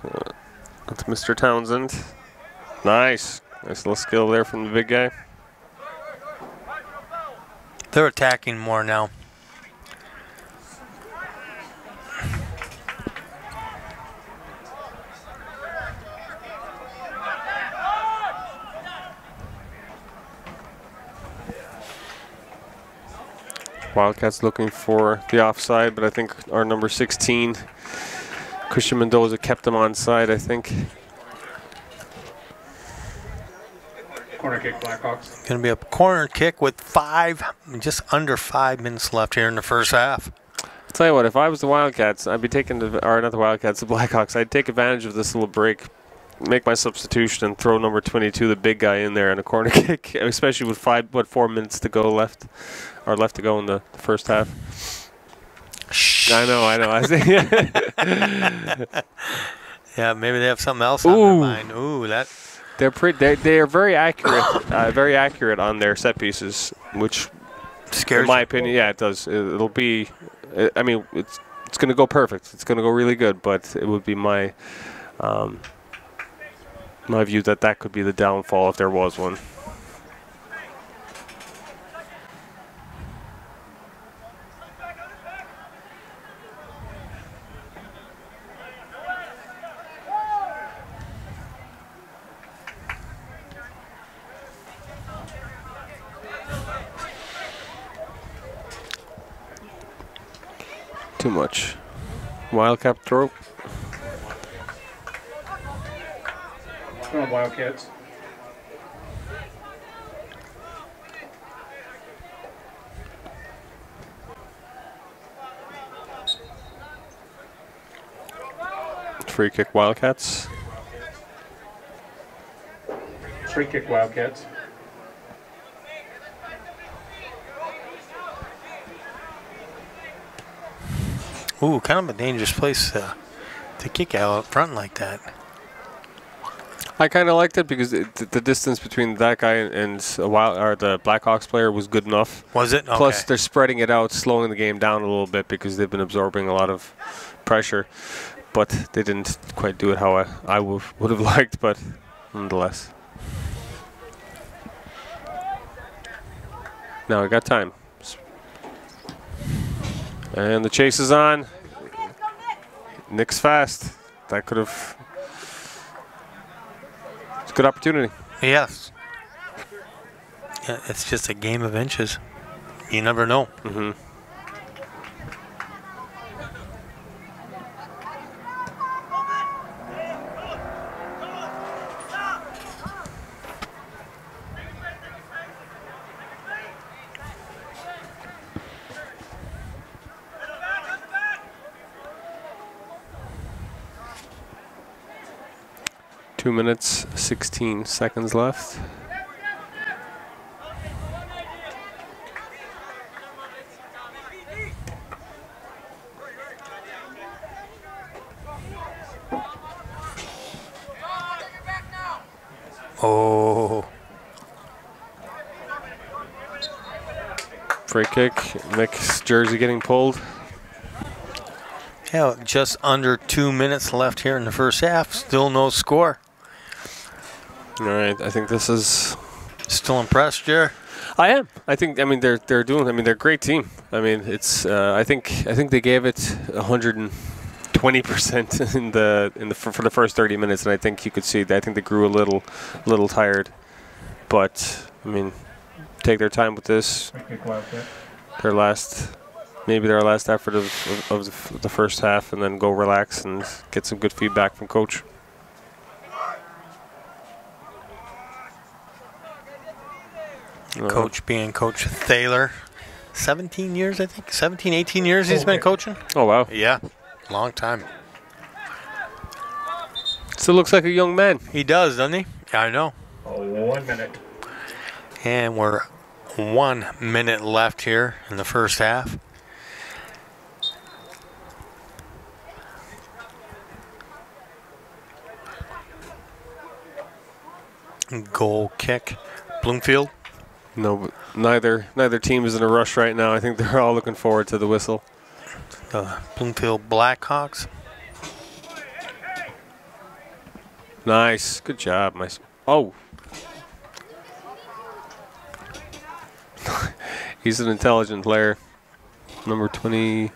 That's Mr. Townsend. Nice. Nice little skill there from the big guy. They're attacking more now. Wildcats looking for the offside, but I think our number 16, Christian Mendoza, kept them onside, I think. Corner kick, Blackhawks. Going to be a corner kick with just under 5 minutes left here in the first half. I'll tell you what, if I was the Wildcats, I'd be taking, or not the Wildcats, the Blackhawks, I'd take advantage of this little break, make my substitution, and throw number 22, the big guy, in there in a corner kick, especially with 4 minutes to go left to go in the first half. I know. I think yeah, maybe they have something else on their mind. Ooh, that. They are very accurate on their set pieces, which scares. In my opinion, yeah, it does. It'll be. I mean, it's going to go perfect. It's going to go really good, but it would be my view that could be the downfall if there was one. Too much. Wildcat throw. Come on, Wildcats. Free kick, Wildcats. Free kick, Wildcats. Ooh, kind of a dangerous place to kick out up front like that. I kind of liked it because the distance between that guy and the Blackhawks player was good enough. Was it? Okay. Plus, they're spreading it out, slowing the game down a little bit because they've been absorbing a lot of pressure. But they didn't quite do it how I would have liked, but nonetheless. Now we got time. And the chase is on. Nick's fast. That could have... It's a good opportunity. Yes. Yeah, it's just a game of inches. You never know. Mm-hmm. Two minutes, 16 seconds left. Oh. Free kick. Nick's jersey getting pulled. Yeah, just under 2 minutes left here in the first half. Still no score. All right, I think this is... Still impressed, Jer? I am. I mean, they're a great team. I mean, it's. I think they gave it 120% for the first 30 minutes, and I think you could see that. I think they grew a little tired, but I mean, take their time with this. Maybe their last effort of the first half, and then go relax and get some good feedback from coach. Coach being Coach Thaler. 17 years, I think. 17, 18 years he's been coaching. Oh, wow. Yeah, long time. Still looks like a young man. He does, doesn't he? Yeah, I know. Oh, 1 minute. And we're 1 minute left here in the first half. Goal kick. Bloomfield. No, but neither team is in a rush right now. I think they're all looking forward to the whistle. The Bloomfield Blackhawks. Nice, good job, Oh, he's an intelligent player. Number 20,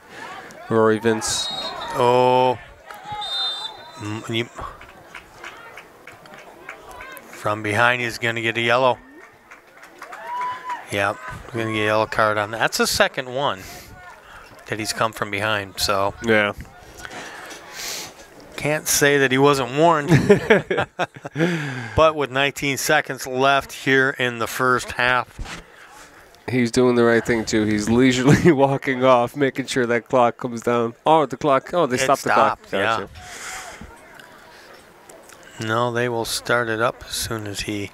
Rory Vince. Oh, from behind he's going to get a yellow. Yep, we're going to get a yellow card on that. That's the second one that he's come from behind, so. Yeah. Can't say that he wasn't warned. But with 19 seconds left here in the first half. He's doing the right thing, too. He's leisurely walking off, making sure that clock comes down. Oh, the clock. Oh, they stopped the clock. Gotcha. Yeah. No, they will start it up as soon as he...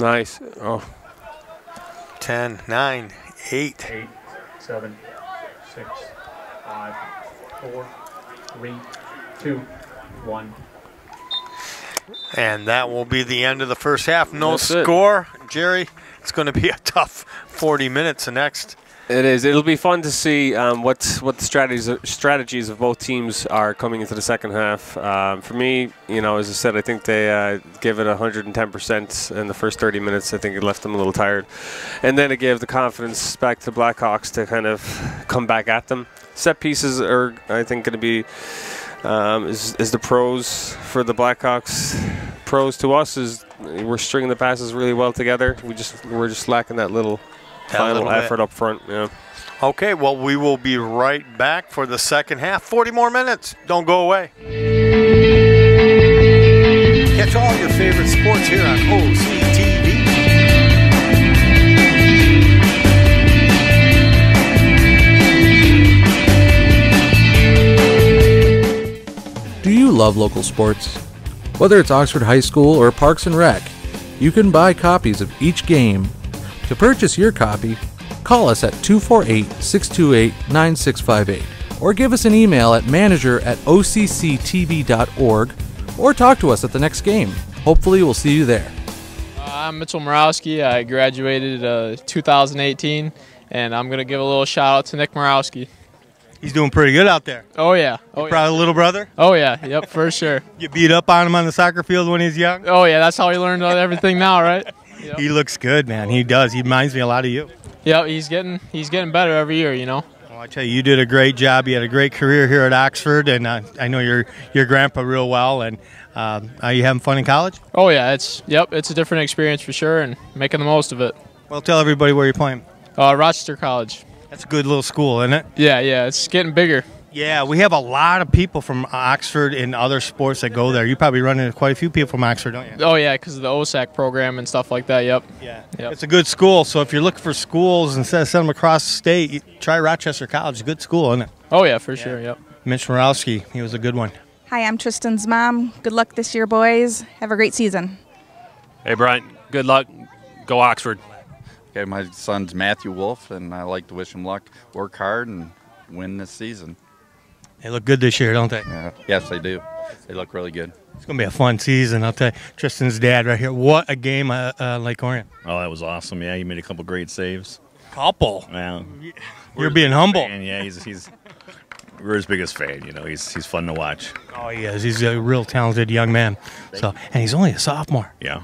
Nice. Oh. 10, 9, 8. 8, 7, 6, 5, 4, 3, 2, 1. And that will be the end of the first half. No That's score. Jerry, it's going to be a tough 40 minutes the next. It is. It'll be fun to see what the strategies of both teams are coming into the second half. For me, you know, as I said, I think they gave it 110% in the first 30 minutes. I think it left them a little tired. And then it gave the confidence back to Blackhawks to kind of come back at them. Set pieces are, I think, going to be is the pros for the Blackhawks. Pros to us is we're stringing the passes really well together. We're just lacking that little final effort up front. Yeah. Okay, well, we will be right back for the second half. 40 more minutes. Don't go away. Catch all your favorite sports here on OCTV. Do you love local sports? Whether it's Oxford High School or Parks and Rec, you can buy copies of each game. To purchase your copy, call us at 248-628-9658 or give us an email at manager@occtv.org or talk to us at the next game. Hopefully we'll see you there. I'm Mitchell Morawski. I graduated 2018, and I'm going to give a little shout out to Nick Morawski. He's doing pretty good out there. Oh, yeah. Proud of the little brother? Oh, yeah. Yep, for sure. You beat up on him on the soccer field when he's young? Oh, yeah. That's how he learned everything now, right? Yep. He looks good, man. He does. He reminds me a lot of you. Yep, he's getting better every year, you know. Well, I tell you, you did a great job. You had a great career here at Oxford, and I know your grandpa real well. And are you having fun in college? Oh, yeah. It's a different experience for sure, and making the most of it. Well, tell everybody where you're playing. Rochester College. That's a good little school, isn't it? Yeah. It's getting bigger. Yeah, we have a lot of people from Oxford and other sports that go there. You probably run into quite a few people from Oxford, don't you? Oh, yeah, because of the OSAC program and stuff like that, yep. Yeah, yep. It's a good school, so if you're looking for schools, instead of sending them across the state, try Rochester College. It's a good school, isn't it? Oh, yeah, for sure, yep. Mitch Morawski, he was a good one. Hi, I'm Tristan's mom. Good luck this year, boys. Have a great season. Hey, Brian, good luck. Go Oxford. Okay, my son's Matthew Wolf, and I like to wish him luck, work hard, and win this season. They look good this year, don't they? Yes, they do. They look really good. It's going to be a fun season, I'll tell you. Tristan's dad right here. What a game, Lake Orion. Oh, that was awesome. Yeah, he made a couple great saves. Couple? Yeah. You're being humble. Fan. Yeah, we're his biggest fan. You know, he's fun to watch. Oh, he is. He's a real talented young man. And he's only a sophomore. Yeah.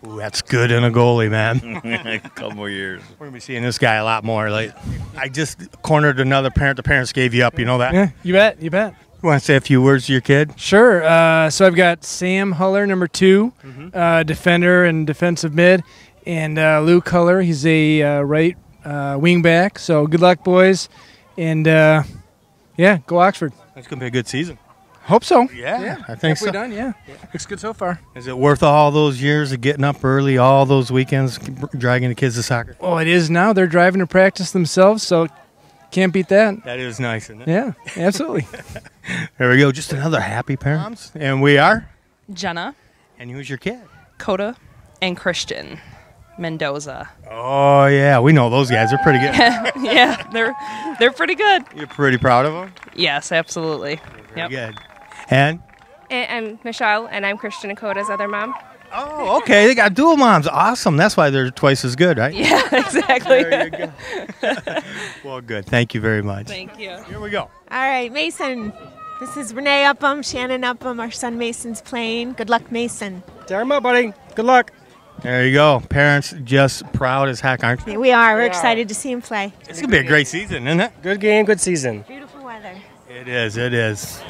Ooh, that's good in a goalie, man. A couple more years. We're going to be seeing this guy a lot more. Like, I just cornered another parent. The parents gave you up. You know that? Yeah, you bet. You bet. You want to say a few words to your kid? Sure. So I've got Sam Huller, number 2, defender and defensive mid, and Luke Huller. He's a right wing back. So good luck, boys. And, go Oxford. It's going to be a good season. Hope so. Yeah, I think so. Done, yeah. Looks good so far. Is it worth all those years of getting up early, all those weekends, dragging the kids to soccer? Oh, it is now. They're driving to practice themselves, so can't beat that. That is nice, isn't it? Yeah, absolutely. There we go. Just another happy parents. And we are? Jenna. And who's your kid? Coda and Christian Mendoza. Oh, yeah. We know those guys. They're pretty good. Yeah, they're pretty good. You're pretty proud of them? Yes, absolutely. Very good. And I'm Michelle, and I'm Christian and Coda's other mom. Oh, okay. They got dual moms. Awesome. That's why they're twice as good, right? Yeah, exactly. There you go. Well, good. Thank you very much. Thank you. Here we go. All right, Mason. This is Renee Upham, Shannon Upham. Our son Mason's playing. Good luck, Mason. Tear him up, buddy. Good luck. There you go. Parents just proud as heck, aren't you? We are. We're excited to see him play. It's going to be a great season, isn't it? Good game, good season. Beautiful weather. It is. It is.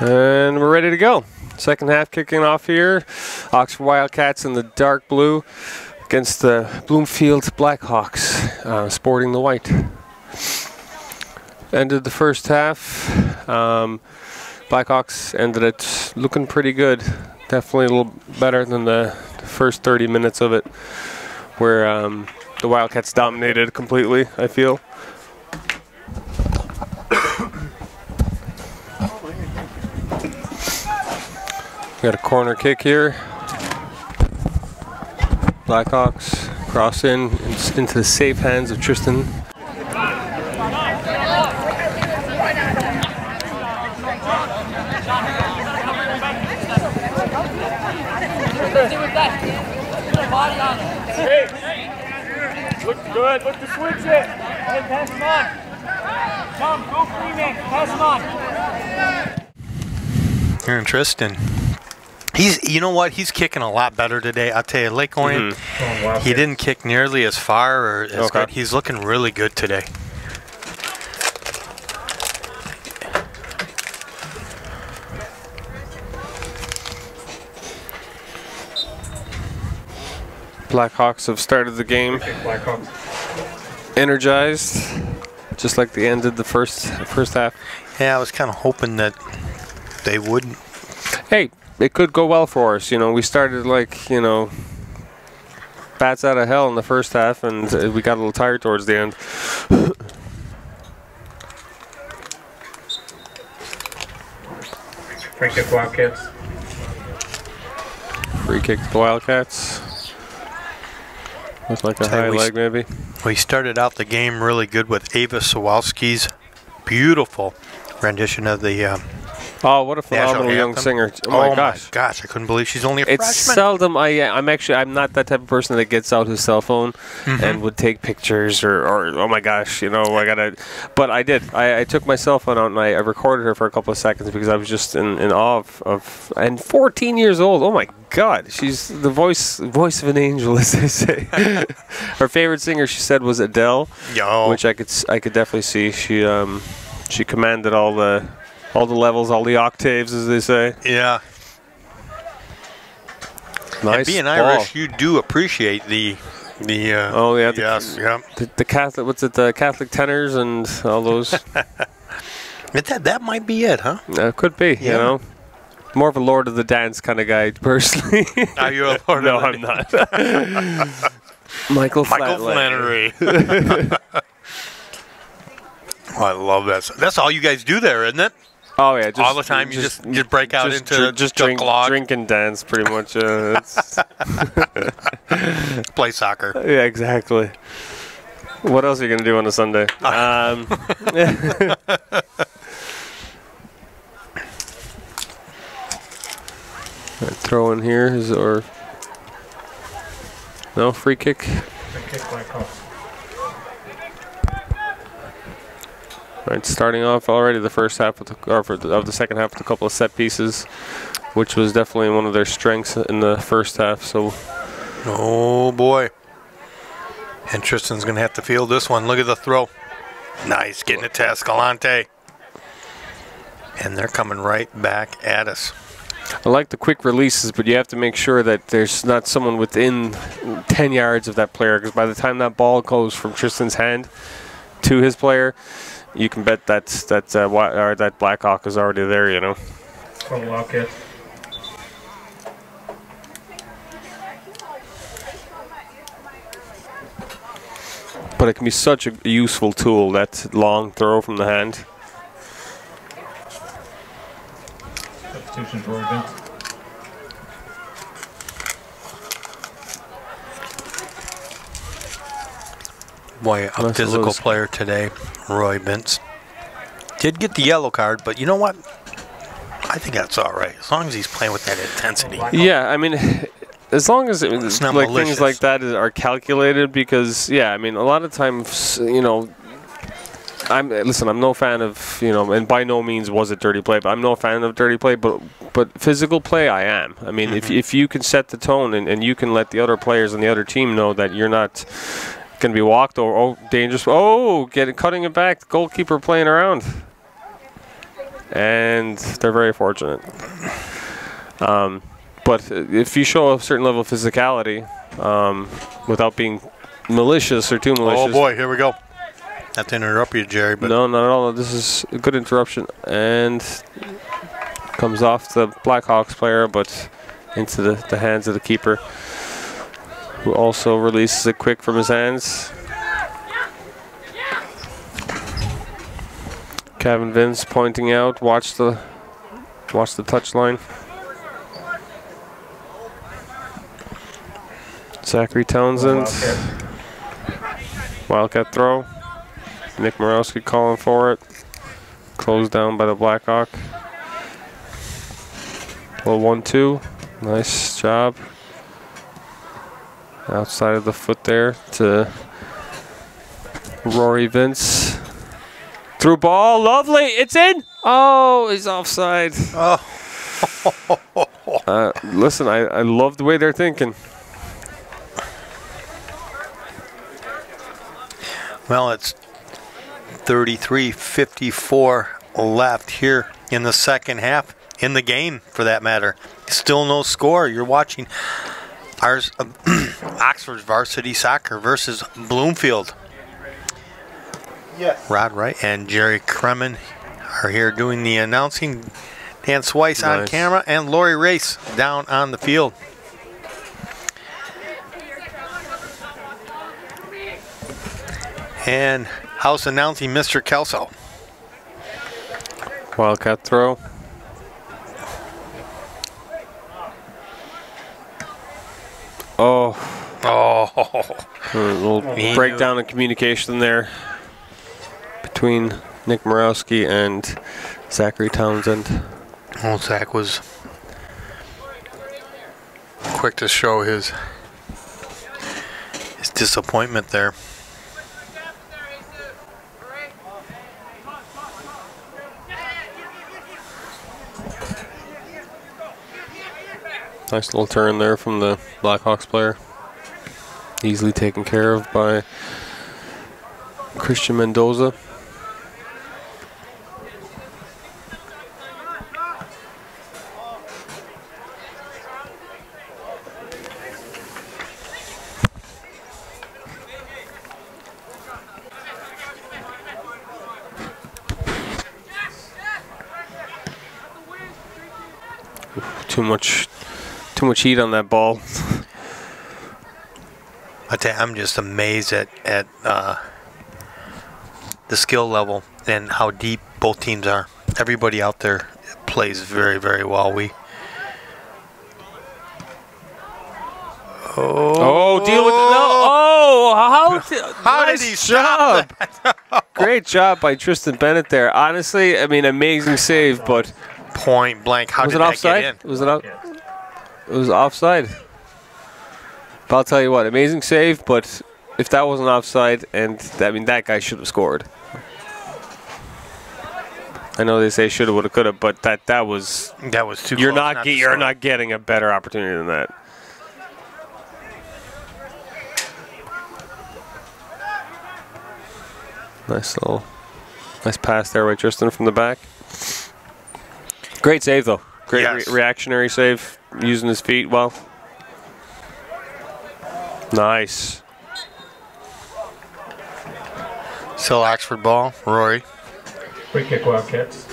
And we're ready to go. Second half kicking off here. Oxford Wildcats in the dark blue against the Bloomfield Blackhawks, sporting the white. Ended the first half. Blackhawks ended it looking pretty good. Definitely a little better than the first 30 minutes of it, where the Wildcats dominated completely, I feel. Got a corner kick here. Blackhawks cross into the safe hands of Tristan. Hey, look good. Look to switch it. Hey, pass him on. Tom, go free man. Pass him on. Here in Tristan. You know what? He's kicking a lot better today. I'll tell you, Lake Orion, he didn't kick nearly as far or as good. He's looking really good today. Blackhawks have started the game energized, just like they ended the first half. Yeah, I was kind of hoping that they wouldn't. Hey, it could go well for us. You know, we started like, you know, bats out of hell in the first half, and we got a little tired towards the end. Free kick Wildcats. Free kick to the Wildcats. Looks like a high leg, maybe. We started out the game really good with Ava Sawalski's beautiful rendition of the oh, what a phenomenal young singer. Oh my gosh. My gosh, I couldn't believe she's only a freshman. It's seldom I'm not that type of person that gets out his cell phone and would take pictures or oh my gosh, you know, but I did. I took my cell phone out and I recorded her for a couple of seconds because I was just in awe of and 14 years old. Oh my God, she's the voice of an angel, as they say. Her favorite singer, she said, was Adele, which I could definitely see. She commanded all the levels, all the octaves, as they say. Yeah. Nice. And being ball. Irish, you do appreciate the oh yeah, the Catholic, what's it, the Catholic tenors and all those. that might be it, huh? Could be, you know. More of a Lord of the Dance kind of guy, personally. Are you a Lord no, of the I'm not. Michael Flannery. Oh, I love that. That's all you guys do there, isn't it? Oh yeah, all the time. You just break out into drink and dance, pretty much. Play soccer. Yeah, exactly. What else are you gonna do on a Sunday? Throw in here or no free kick. Right, starting off already the first half of the second half with a couple of set pieces, which was definitely one of their strengths in the first half. So, oh boy, and Tristan's gonna have to field this one. Look at the throw, nice, getting it to Escalante, and they're coming right back at us. I like the quick releases, but you have to make sure that there's not someone within 10 yards of that player, because by the time that ball goes from Tristan's hand to his player, you can bet that Blackhawk is already there, you know. But it can be such a useful tool, that long throw from the hand. Substitution for Vince. Boy, a physical player today, Roy Vince. Did get the yellow card, but you know what? I think that's all right, as long as he's playing with that intensity. Yeah, I mean, as long as like things like that are calculated, because yeah, I mean, a lot of times, you know, Listen, I'm no fan of, and by no means was it dirty play, but I'm no fan of dirty play, but physical play I am. I mean, if you can set the tone and you can let the other players on the other team know that you're not going to be walked or dangerous. Cutting it back, the goalkeeper playing around. And they're very fortunate. But if you show a certain level of physicality without being malicious or too malicious. Oh boy, here we go. Not to interrupt you, Jerry, but no, not at all. This is a good interruption, and comes off the Blackhawks player, but into the hands of the keeper, who also releases it quick from his hands. Kevin Vince pointing out, watch the touch line. Zachary Townsend, Wildcat throw. Nick Morawski calling for it. Closed down by the Blackhawk. Well, 1-2. Nice job. Outside of the foot there to Rory Vince. Through ball. Lovely. It's in. Oh, he's offside. Oh. Listen, I love the way they're thinking. Well, it's 33:54 left here in the second half, in the game for that matter. Still no score. You're watching Oxford's varsity soccer versus Bloomfield. Yes. Rod Wright and Jerry Kremen are here doing the announcing. Dan Swice on camera and Lori Race down on the field. And house announcing Mr. Kelso. Wildcat throw. Oh. A little breakdown in communication there between Nick Morawski and Zachary Townsend. Well, Zach was quick to show his disappointment there. Nice little turn there from the Blackhawks player. Easily taken care of by Christian Mendoza. Too much heat on that ball. I'm just amazed at the skill level and how deep both teams are. Everybody out there plays very, very well. Deal with it. How did he stop that? Great job by Tristan Bennett there. Honestly, I mean, amazing save, but point blank. How did that get in? Was it up? It was offside. But I'll tell you what, amazing save, but if that wasn't offside, and I mean, that guy should have scored. I know they say shoulda, woulda, coulda, but that was too you're close. You're not getting a better opportunity than that. Nice pass there by Tristan from the back. Great save though. Great reactionary save, using his feet well. Nice. Still Oxford ball, Rory. Free kick, Wildcats.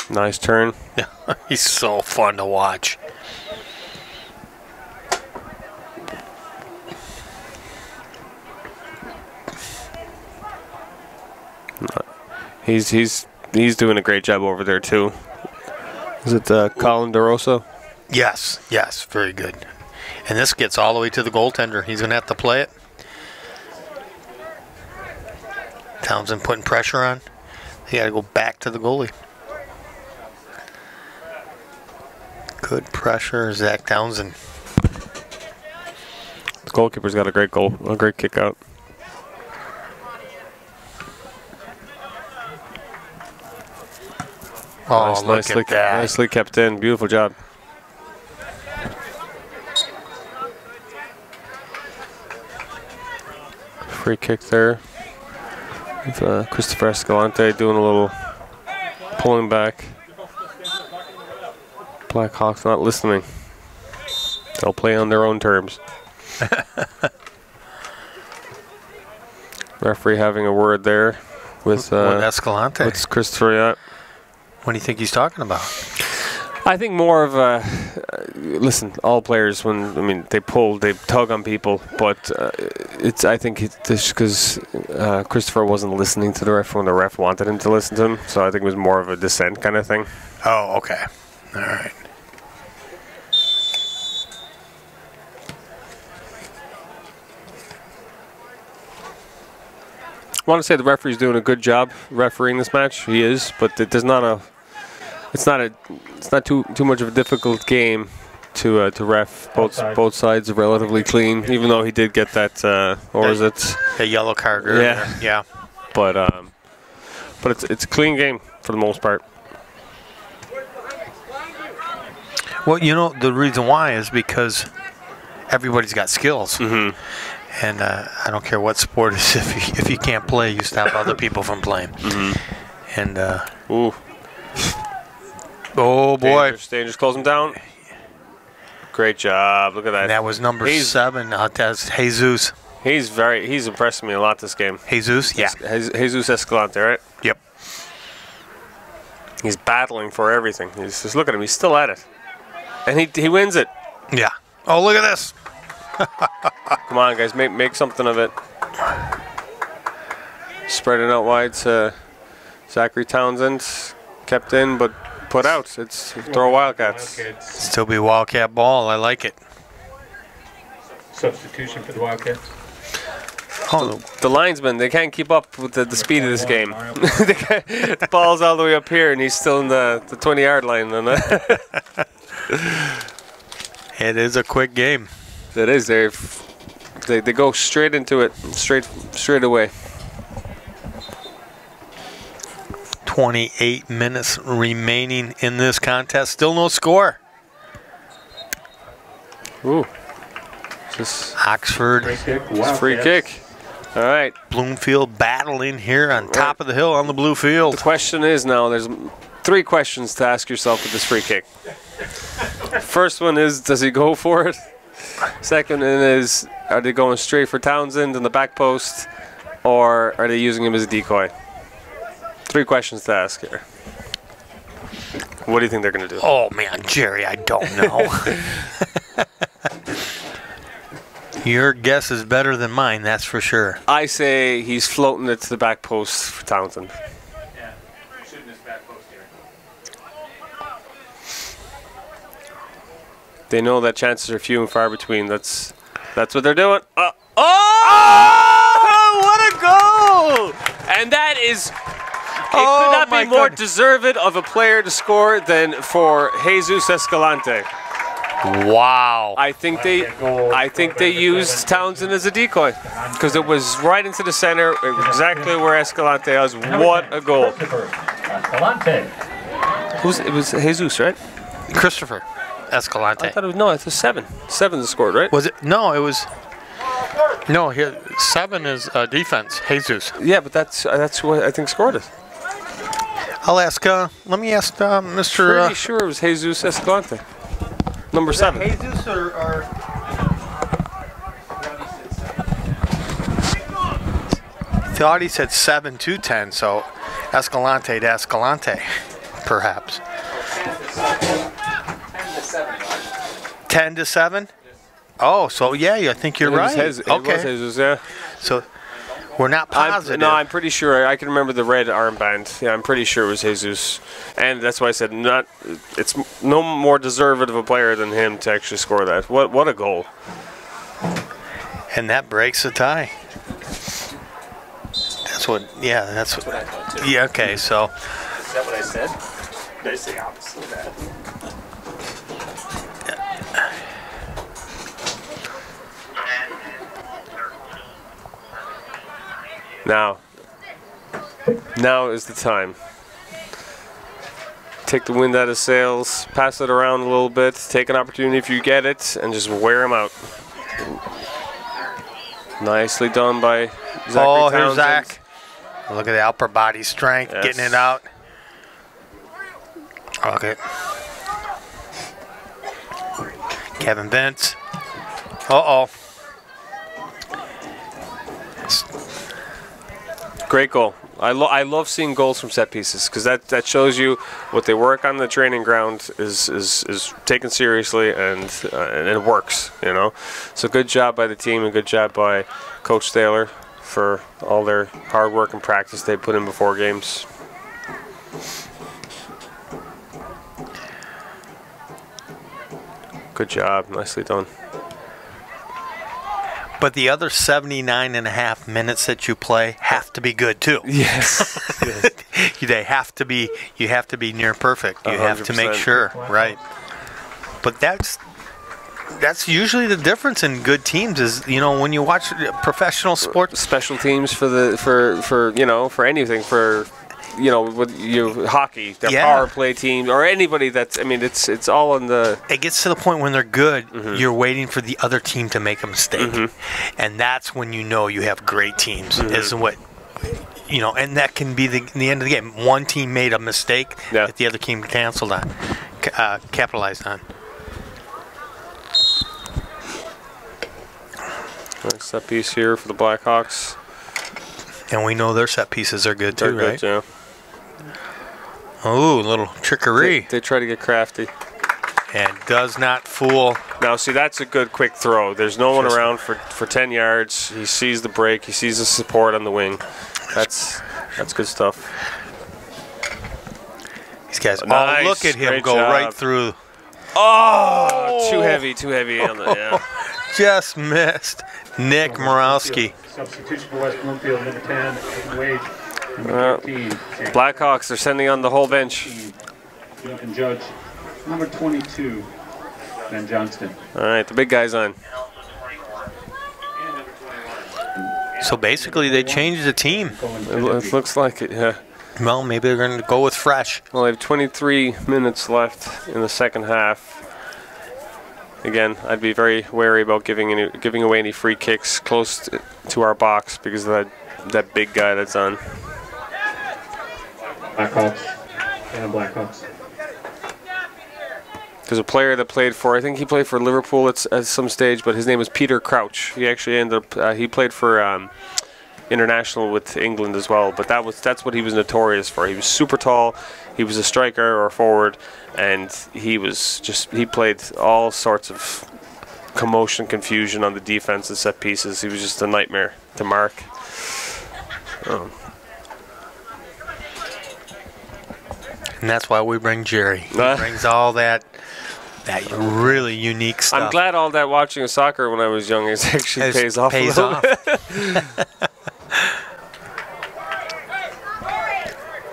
Nice turn. Yeah, he's so fun to watch. He's doing a great job over there too. Is it Colin DeRosa? Yes, very good. And this gets all the way to the goaltender. He's going to have to play it. Townsend putting pressure on. He got to go back to the goalie. Good pressure, Zach Townsend. The goalkeeper's got a great goal, a great kick out. Oh, look at that. Nicely kept in. Beautiful job. Free kick there. With, Christopher Escalante doing a little pulling back. Blackhawks not listening. They'll play on their own terms. Referee having a word there with Escalante. With Christopher, yeah. What do you think he's talking about? I think more of a listen. All players, they pull, they tug on people, but I think it's just because Christopher wasn't listening to the ref when the ref wanted him to listen to him. So I think it was more of a dissent kind of thing. Oh, okay, all right. I want to say the referee's doing a good job refereeing this match. He is, but it's not too much of a difficult game to ref. Both sides are relatively clean, even though he did get that or is it a yellow card earlier. Yeah. But it's a clean game for the most part. Well, you know, the reason why is because everybody's got skills. Mm-hmm. And I don't care what sport it is, if you can't play, you stop other people from playing. Mm-hmm. And ooh. Oh boy. Dangerous, close him down. Great job. Look at that. And that was number 7. That's Jesus. He's impressing me a lot this game. Jesus, yeah. Jesus Escalante, right? Yep. He's battling for everything. He's just look at him. He's still at it. And he wins it. Yeah. Oh, look at this. Come on, guys, make something of it. Spread it out wide to Zachary Townsend. Kept in, but put out. It's throw Wildcats. Still be Wildcat ball. I like it. Substitution for the Wildcats. Oh, the linesmen, they can't keep up with the speed of this game. The ball's all the way up here, and he's still in the 20-yard line. It is a quick game. It is. They go straight into it, straight away. 28 minutes remaining in this contest. Still no score. Ooh. Oxford. Free kick. All right. Bloomfield battling here on top of the hill on the blue field. The question is now, there's 3 questions to ask yourself with this free kick. First one is, does he go for it? Second one is, are they going straight for Townsend in the back post, or are they using him as a decoy? 3 questions to ask here. What do you think they're going to do? Oh, man, Jerry, I don't know. Your guess is better than mine, that's for sure. I say he's floating it to the back post for Townsend. Yeah, shooting his back post here. They know that chances are few and far between. That's what they're doing. Oh, what a goal! And that is, it could not be more deserved of a player to score than for Jesus Escalante. Wow! I think they used Townsend as a decoy because it was right into the center, exactly where Escalante was. What a goal! Escalante. It was Jesus, right? Christopher Escalante. I thought it was, it was 7. 7 scored, right? Was it? No, it was. No, here 7 is defense. Jesus. Yeah, but that's what I think scored it. I'll ask. Let me ask Mr. Pretty sure it was Jesus Escalante. Number 7. Jesus or thought he said 7 to 10, so Escalante to Escalante, perhaps. 10 to 7. Oh, so yeah, I think you're right. It was Jesus, yeah. So we're not positive. I'm pretty sure. I can remember the red armband. Yeah, I'm pretty sure it was Jesus, and that's why I said it's no more deserved of a player than him to actually score that. What a goal! And that breaks the tie. That's what. Yeah, that's what. I thought too. Yeah. Okay. So. Is that what I said? Did I say opposite of that? Now is the time. Take the wind out of sails, pass it around a little bit, take an opportunity if you get it, and just wear them out. Nicely done by Zachary Here's Townsend. Zach. Look at the upper body strength, Yes. getting it out. Okay. Kevin Vince. Uh-oh. Great goal. I love seeing goals from set pieces because that shows you what they work on the training ground is taken seriously and it works, you know. So good job by the team and good job by Coach Thaler for all their hard work and practice they put in before games. Good job. Nicely done. But the other 79.5 minutes that you play have to be good too. Yes. They have to be. You have to be near perfect. You have to make 100%. sure, right? But that's usually the difference in good teams. Is when you watch professional sports, special teams for anything for. With hockey, their power play team, or anybody that's, it's all in the... It gets to the point when they're good, you're waiting for the other team to make a mistake. And that's when you know you have great teams, is what, and that can be the end of the game. One team made a mistake that the other team capitalized on. Nice set piece here for the Blackhawks. And we know their set pieces are good too, right? Yeah. Oh, a little trickery. They try to get crafty. And does not fool. Now, see, that's a good quick throw. There's no one around for 10 yards. He sees the break. He sees the support on the wing. That's good stuff. These guys, Nice. look at him Great go job. right through. Oh, too heavy on the, yeah. Just missed. Nick Morawski. Substitution for West Bloomfield, number 10, Aiden Wade. Number 13, Blackhawks are sending on the whole bench. Duncan Judge. Number 22, Ben Johnston. All right, the big guy's on. So basically, they changed the team. It looks like it, yeah. Well, maybe they're going to go with fresh. Well, they have 23 minutes left in the second half. Again, I'd be very wary about giving away any free kicks close to our box because of that big guy that's on. Blackhawks and Blackhawks. There's a player that played for, I think he played for Liverpool at some stage, but his name was Peter Crouch. He actually ended up, he played for international with England as well, but that's what he was notorious for. He was super tall, he was a striker or a forward, and he played all sorts of commotion, confusion on the defense and set pieces. He was just a nightmare to mark. And that's why we bring Jerry. He brings all that really unique stuff. I'm glad all that watching of soccer when I was young actually pays off a little bit.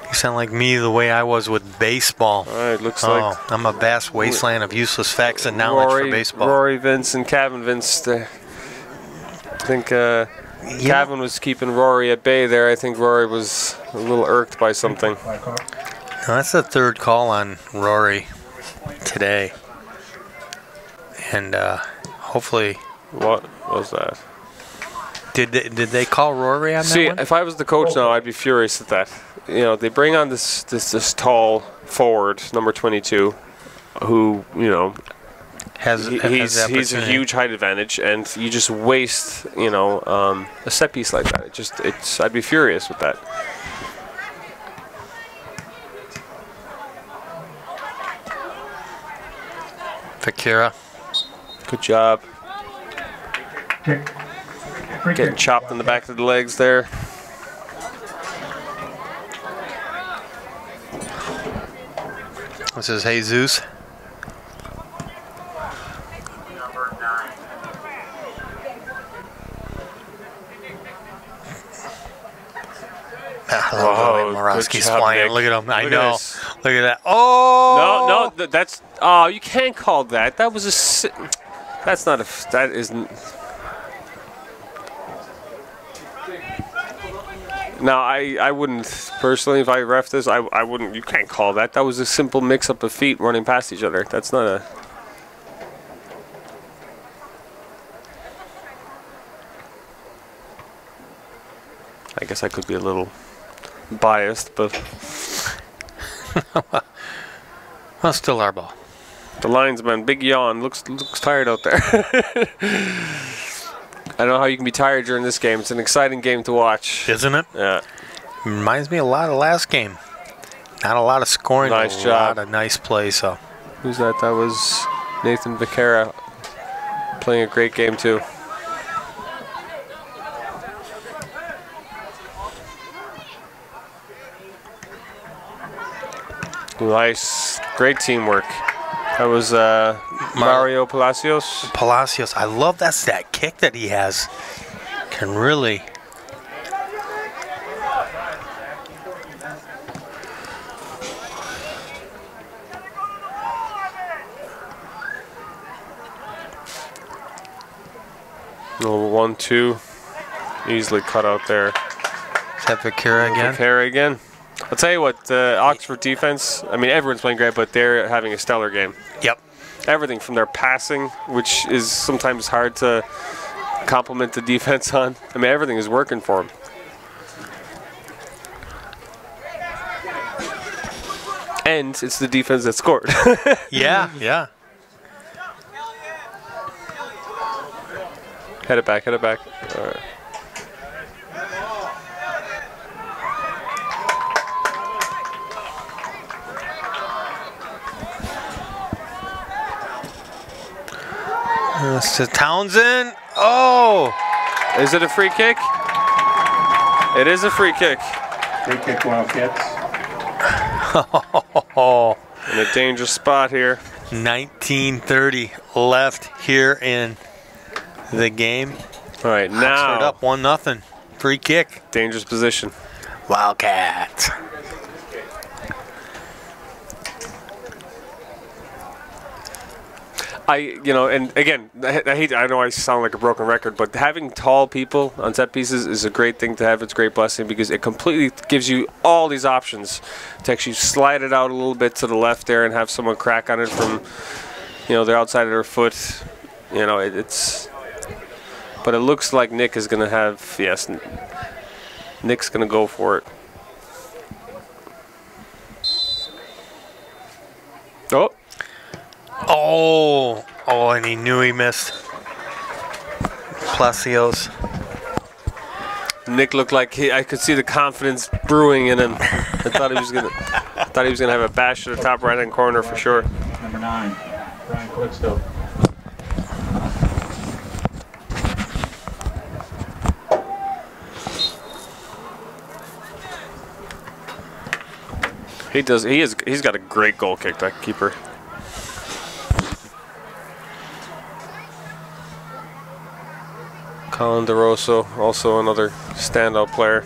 You sound like me the way I was with baseball. All right, looks like I'm a vast wasteland of useless facts and knowledge for baseball. Rory Vince and Kevin Vince. I think Kevin was keeping Rory at bay there. I think Rory was a little irked by something. Now, that's the third call on Rory today. And hopefully... What was that? Did they call Rory on that one? See, if I was the coach now, I'd be furious at that. They bring on this tall forward, number 22, who, he's a huge height advantage, and you just waste, a set piece like that. I'd be furious with that. Fakira. Good job. Getting chopped in the back of the legs there. This is Jesus. Oh, Morawski's flying. Nick. Look at him. I Look at know. this. Look at that. Oh! No, that's. Oh, you can't call that. That was a. That's not a. That isn't. Now, I wouldn't, personally, if I ref this, I wouldn't. You can't call that. That was a simple mix-up of feet running past each other. That's not a. I guess I could be a little biased, but. Well, still our ball. The linesman, big yawn, looks tired out there. I don't know how you can be tired during this game. It's an exciting game to watch. Isn't it? Yeah. Reminds me a lot of last game. Not a lot of scoring, Nice but a job. lot of nice play. So, Who's that? That was Nathan Becerra playing a great game too. Nice, great teamwork. That was Mario Palacios. Palacios, I love that kick that he has. Can really. Little 1-2, easily cut out there. Is that Becerra again? Becerra again. I'll tell you what, Oxford defense, I mean, everyone's playing great, but they're having a stellar game. Yep. Everything from their passing, which is sometimes hard to compliment the defense on. I mean, everything is working for them. And it's the defense that scored. Yeah, yeah. Head it back, head it back. All right. This is Townsend. Oh! Is it a free kick? It is a free kick. Free kick, Wildcats. In a dangerous spot here. 19:30 left here in the game. All right, now. Oxford up 1-0. Free kick. Dangerous position. Wildcats. And again, I know I sound like a broken record, but having tall people on set pieces is a great thing to have. It's a great blessing because it completely gives you all these options to actually slide it out a little bit to the left there and have someone crack on it from, the outside of their foot. But it looks like Nick is going to have, yes, Nick's going to go for it. Oh, and he knew he missed. Palacios. Nick looked like I could see the confidence brewing in him. I thought he was gonna have a bash to the top right-hand corner for sure. Number 9, Brian Calixto. He's got a great goal kick, that keeper. Colin DeRosso, also another standout player.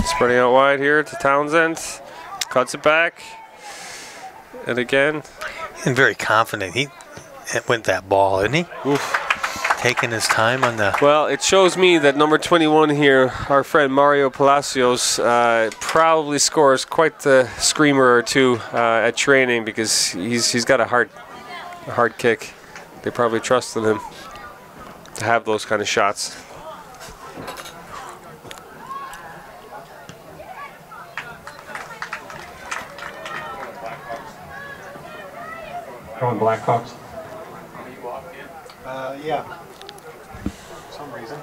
Spreading out wide here to Townsend. Cuts it back. And again. And very confident. He went that ball, isn't he? Oof. Taking his time on the... Well, it shows me that number 21 here, our friend Mario Palacios, probably scores quite the screamer or two at training because he's got a hard kick. They probably trusted him to have those kind of shots. Going Blackhawks. Yeah. For some reason.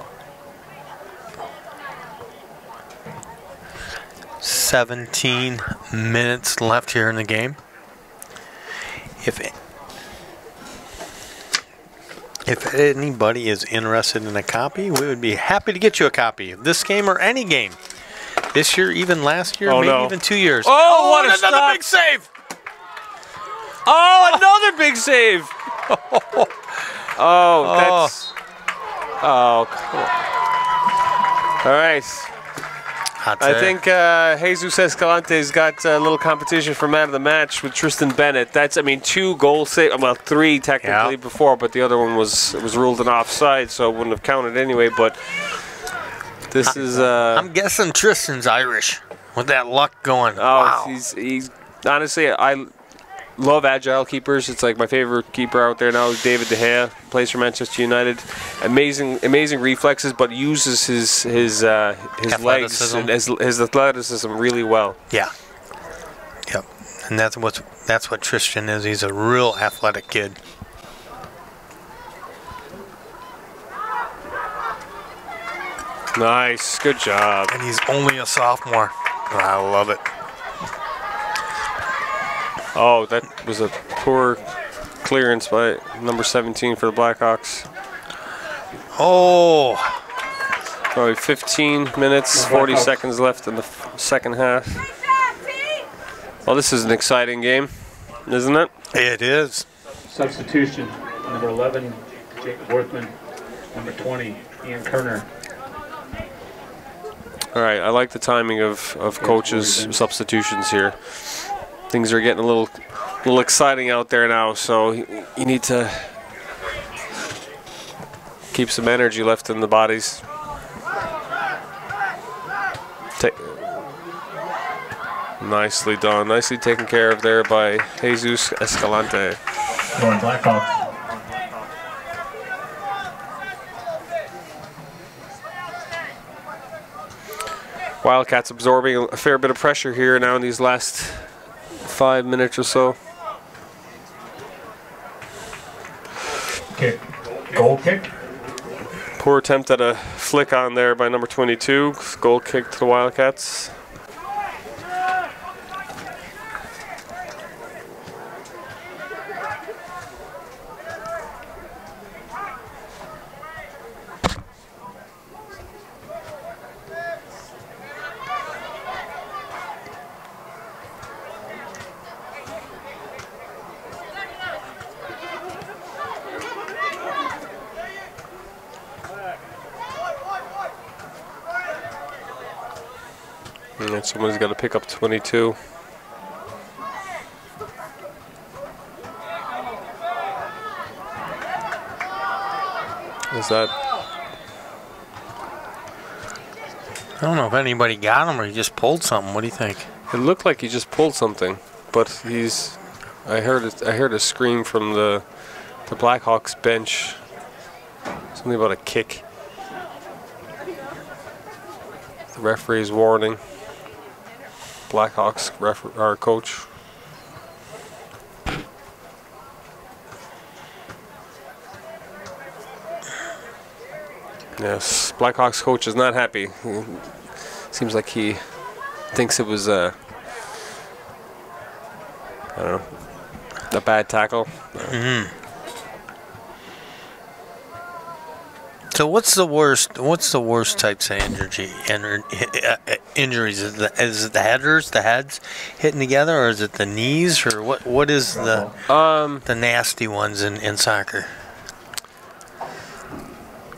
17 minutes left here in the game. If anybody is interested in a copy, we would be happy to get you a copy of this game or any game this year, even last year, Oh, maybe no. even 2 years. Oh, what a another stop. big save! Oh, another big save. Oh, that's. Oh, come on. All right. I think Jesus Escalante's got a little competition for man of the match with Tristan Bennett. That's, I mean, 2 goal save, well, 3 technically before, but the other one was ruled an offside, so it wouldn't have counted anyway. But this is. I'm guessing Tristan's Irish with that luck going. Oh, wow. he's honestly, I love agile keepers. It's like my favorite keeper out there now is David De Gea. Plays for Manchester United. Amazing reflexes, but uses his legs and his athleticism really well. Yeah. Yep. And that's what Tristan is. He's a real athletic kid. Nice, good job. And he's only a sophomore. I love it. Oh, that was a poor clearance by number 17 for the Blackhawks. Oh. Probably 15 minutes, 40 seconds left in the second half. Well, this is an exciting game, isn't it? It is. Substitution, number 11, Jacob Worthman. Number 20, Ian Kerner. All right, I like the timing of coaches' substitutions here. Things are getting a little exciting out there now, so you need to keep some energy left in the bodies. Nicely done. Nicely taken care of there by Jesus Escalante. Going Blackhawks. Wildcats absorbing a fair bit of pressure here now in these last 5 minutes or so. Kick. Goal kick. Poor attempt at a flick on there by number 22. Goal kick to the Wildcats. And someone's got to pick up 22. Is that? I don't know if anybody got him or he just pulled something. What do you think? It looked like he just pulled something, but he's. I heard a scream from the Blackhawks bench. Something about a kick. The referee's warning. Blackhawks our coach. Yes, Blackhawks coach is not happy. Seems like he thinks it was I don't know, a bad tackle. Mm-hmm. So what's the worst types of injuries? Is it the heads hitting together, or is it the knees, or what is the nasty ones in soccer?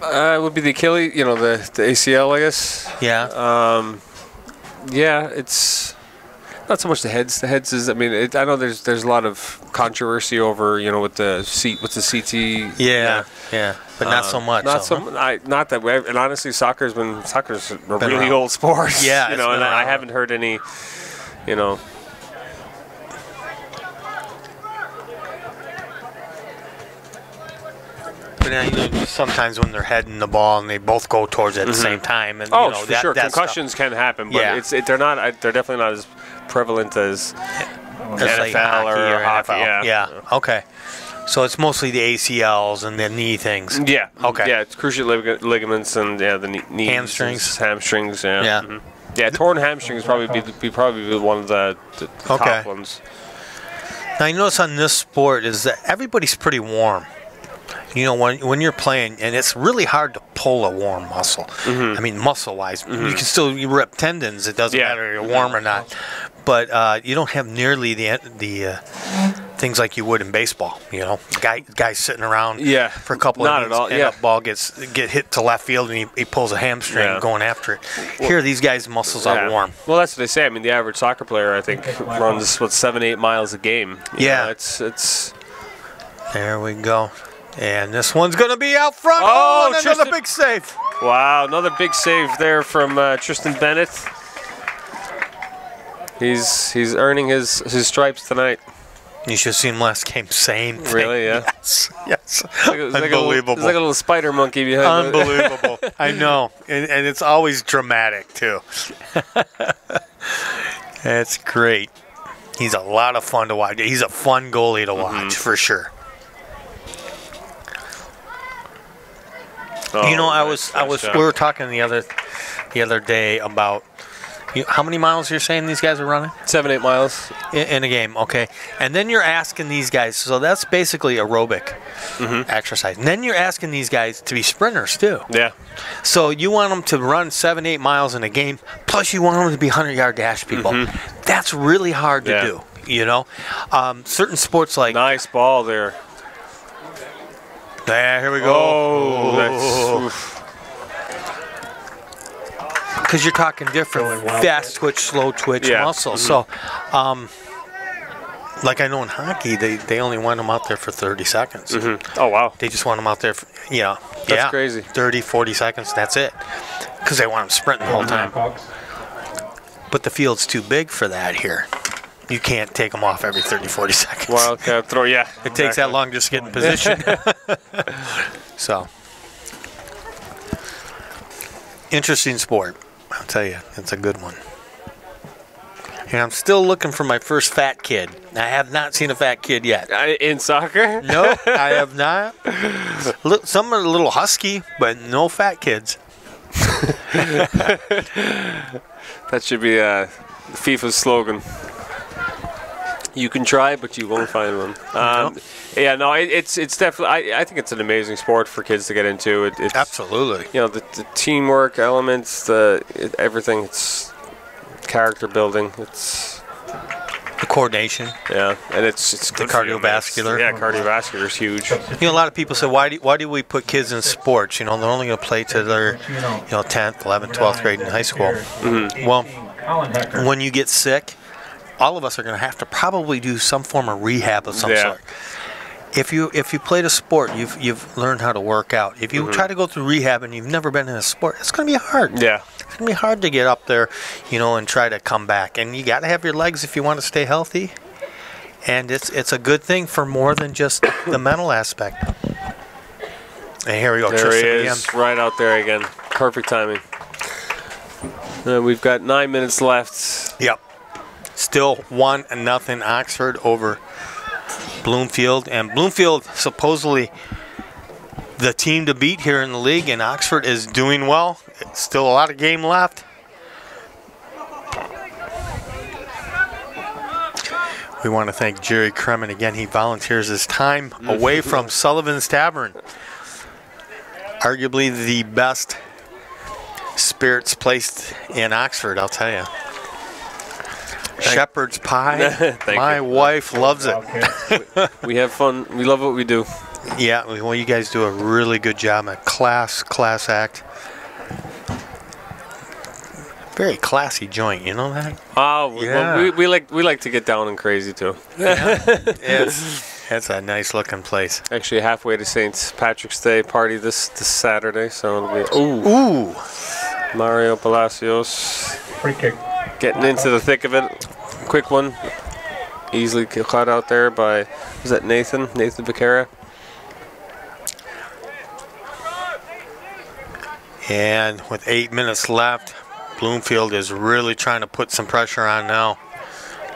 It would be the Achilles, the ACL, I guess. Yeah. Yeah, it's not so much the heads. The heads is, I know there's a lot of controversy over, with the CT. Yeah. But not so much. Not that way. And honestly, soccer's a really old sport. Yeah. And I haven't heard any, But sometimes when they're heading the ball and they both go towards it at the same time, and for sure, concussions can happen, but they're definitely not as prevalent as NFL like hockey or hockey. NFL. Yeah. Okay. So it's mostly the ACLs and the knee things. Yeah. Okay. Yeah, it's cruciate ligaments and the knees, hamstrings. Yeah. Yeah. Mm-hmm. Yeah, torn hamstrings probably be one of the top ones. Now, I notice on this sport is that everybody's pretty warm. You know, when you're playing, and it's really hard to pull a warm muscle. I mean, muscle-wise, you can still rip tendons. It doesn't matter if you're warm or not. But you don't have nearly the things like you would in baseball. You know, guy sitting around for a couple of innings, and a ball get hit to left field, and he pulls a hamstring going after it. Here, these guys' muscles are warm. Well, that's what they say. I mean, the average soccer player, I think, runs 7-8 miles a game. You know, it's. There we go. And this one's going to be out front. Oh, and another big save. Wow, another big save there from Tristan Bennett. He's earning his stripes tonight. You should have seen him last game. Same thing. Really, yeah. Yes. Unbelievable. It's like a little spider monkey behind. Unbelievable. I know. And it's always dramatic, too. That's great. He's a lot of fun to watch. He's a fun goalie to watch, for sure. Oh, you know, we were talking the other day about how many miles you're saying these guys are running? 7-8 miles in a game. Okay, and then you're asking these guys. So that's basically aerobic exercise. And then you're asking these guys to be sprinters too. Yeah. So you want them to run 7-8 miles in a game. Plus, you want them to be 100-yard dash people. That's really hard to do. You know, certain sports like nice ball there. Here we go. Oh, that's. Because you're talking different fast twitch, slow twitch muscles. So, like I know in hockey, they only want them out there for 30 seconds. Oh, wow. They just want them out there for, That's crazy. 30, 40 seconds, that's it. Because they want them sprinting the whole time. But the field's too big for that here. You can't take them off every 30, 40 seconds. Wildcat throw, yeah. It takes that long just to get in position. So, interesting sport. I'll tell you, it's a good one. And I'm still looking for my first fat kid. I have not seen a fat kid yet. In soccer? No, I have not. Some are a little husky, but no fat kids. That should be FIFA's slogan. You can try, but you won't find one. Yeah, no, it's definitely. I think it's an amazing sport for kids to get into. It's absolutely. You know, the teamwork elements, everything. It's character building. It's the coordination. Yeah, and it's the cardiovascular. Yeah, cardiovascular is huge. You know, a lot of people say, why do we put kids in sports? You know, they're only going to play to their 10th, 11th, 12th grade in high school. Well, when you get sick, all of us are going to have to probably do some form of rehab of some sort. If you played a sport, you've learned how to work out. If you try to go through rehab and you've never been in a sport, it's going to be hard. Yeah. It's going to be hard to get up there, and try to come back. And you got to have your legs if you want to stay healthy. And it's a good thing for more than just the mental aspect. And here we go. There Tristan he is, right out there again. Perfect timing. We've got 9 minutes left. Yep. Still 1-0 Oxford over Bloomfield. And Bloomfield supposedly the team to beat here in the league, and Oxford is doing well. It's still a lot of game left. We want to thank Jerry Kremen again. He volunteers his time away from Sullivan's Tavern. Arguably the best spirits placed in Oxford, I'll tell you. Shepherd's pie. My wife loves it. We have fun. We love what we do. Yeah, well, you guys do a really good job. A class act. Very classy joint, you know that? Oh, yeah. Well, we like to get down and crazy too. Yeah. It's a nice looking place. Actually, halfway to St. Patrick's Day party this Saturday, so it'll be ooh. Mario Palacios. Free kick. Getting into the thick of it. Quick one. Easily caught out there by, was that Nathan Becerra? And with 8 minutes left, Bloomfield is really trying to put some pressure on now.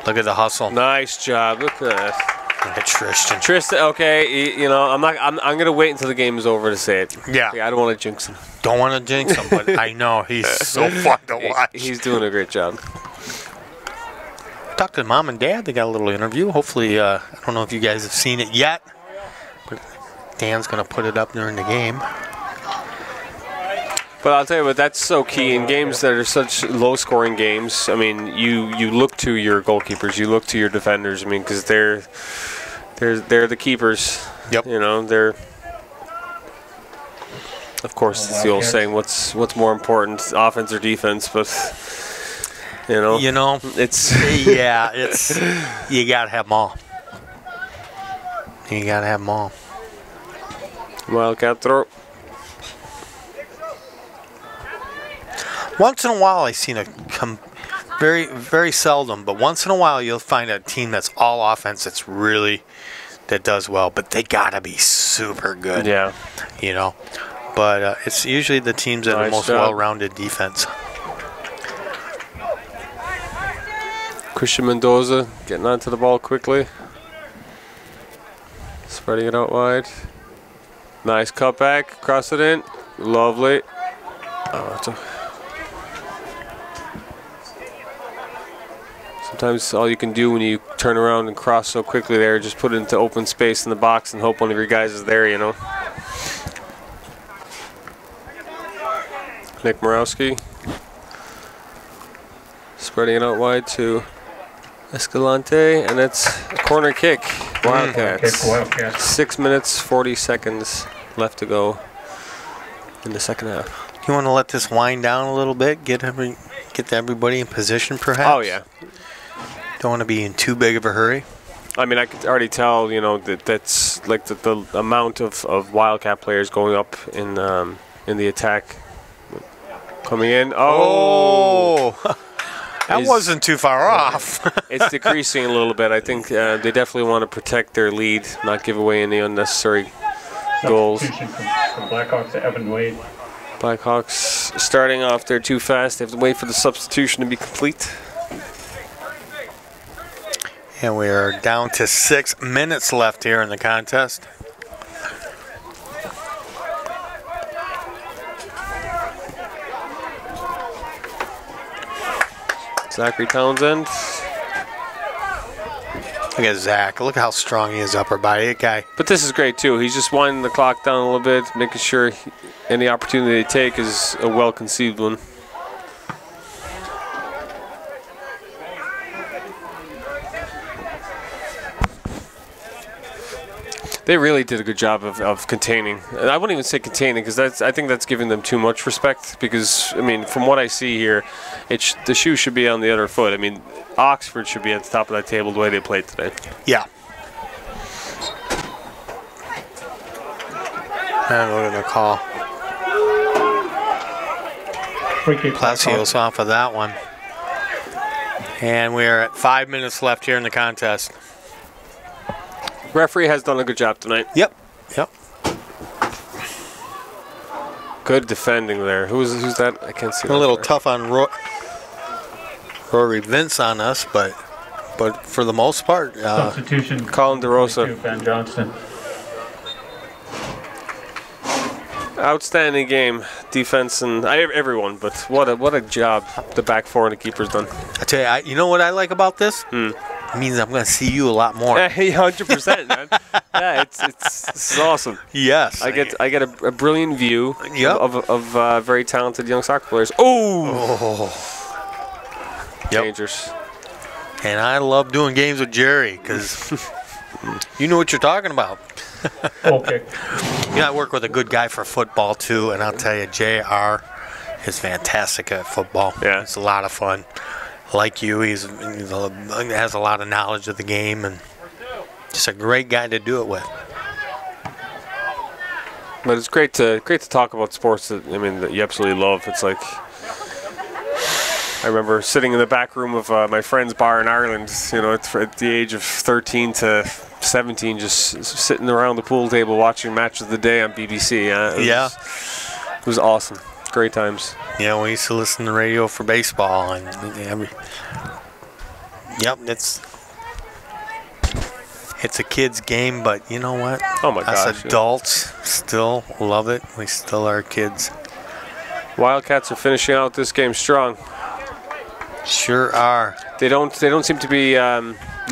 Look at the hustle. Nice job. Look at that. Look at Tristan. Tristan, okay, I'm gonna wait until the game is over to say it. Yeah. I don't want to jinx him. Don't want to jinx him, but I know he's so fun to watch. He's doing a great job. Talked to Mom and Dad. They got a little interview. Hopefully, I don't know if you guys have seen it yet. But Stan's going to put it up during the game. But I'll tell you what, that's so key in games that are such low-scoring games. I mean, you look to your goalkeepers, you look to your defenders. I mean, because they're the keepers. Yep. You know, they're. Of course, it's the old saying, what's more important, offense or defense? But you know, it's yeah, it's you gotta have them all. You gotta have them all. Wildcat throw. Once in a while, I've seen very, very seldom, but once in a while, you'll find a team that's all offense that does well, but they gotta be super good. Yeah. You know, but it's usually the teams that are most well-rounded defense. Christian Mendoza getting onto the ball quickly. Spreading it out wide. Nice cutback, cross it in. Lovely. Sometimes all you can do when you turn around and cross so quickly there, just put it into open space in the box and hope one of your guys is there, you know. Nick Morawski. Spreading it out wide to Escalante, and it's a corner kick. Wildcats. 6 minutes, 40 seconds left to go in the second half. You want to let this wind down a little bit, get everybody in position, perhaps? Oh, yeah. Don't want to be in too big of a hurry. I mean, I could already tell, you know, that's like the amount of Wildcat players going up in the attack. Coming in. Oh! That wasn't too far off. It's decreasing a little bit. I think they definitely want to protect their lead, not give away any unnecessary goals. From Blackhawks to Evan Wade. Blackhawks starting off there too fast. They have to wait for the substitution to be complete. And we are down to 6 minutes left here in the contest. Zachary Townsend. Look at Zach. Look how strong he is upper body. That guy. But this is great too. He's just winding the clock down a little bit, making sure any opportunity they take is a well-conceived one. They really did a good job of containing. And I wouldn't even say containing, because I think that's giving them too much respect. Because I mean, from what I see here, the shoe should be on the other foot. I mean, Oxford should be at the top of that table the way they played today. Yeah. And look at the call. Palacios off of that one. And we are at 5 minutes left here in the contest. Referee has done a good job tonight. Yep. Yep. Good defending there. Who's that? I can't see. A little tough on Rory Vince on us, but for the most part, substitution. Colin DeRosa. Ben Johnston. Outstanding game, defense and everyone. But what a job the back four and the keeper's done. I tell you, you know what I like about this? It means I'm going to see you a lot more. 100%, man. Yeah, this is awesome. Yes, I get a brilliant view of very talented young soccer players. Oh, dangerous. And I love doing games with Jerry because you know what you're talking about. Okay. You know, I work with a good guy for football too, and I'll tell you, JR is fantastic at football. Yeah, it's a lot of fun. Like you, he has a lot of knowledge of the game, and just a great guy to do it with. But it's great to talk about sports that you absolutely love. It's like I remember sitting in the back room of my friend's bar in Ireland. You know, at the age of 13 to 17, just sitting around the pool table watching Match of the Day on BBC. It was awesome. Great times. Yeah, we used to listen to the radio for baseball, and it's a kid's game, but you know what? Oh my gosh! Us adults still love it. We still are kids. Wildcats are finishing out this game strong. Sure are. They don't seem to be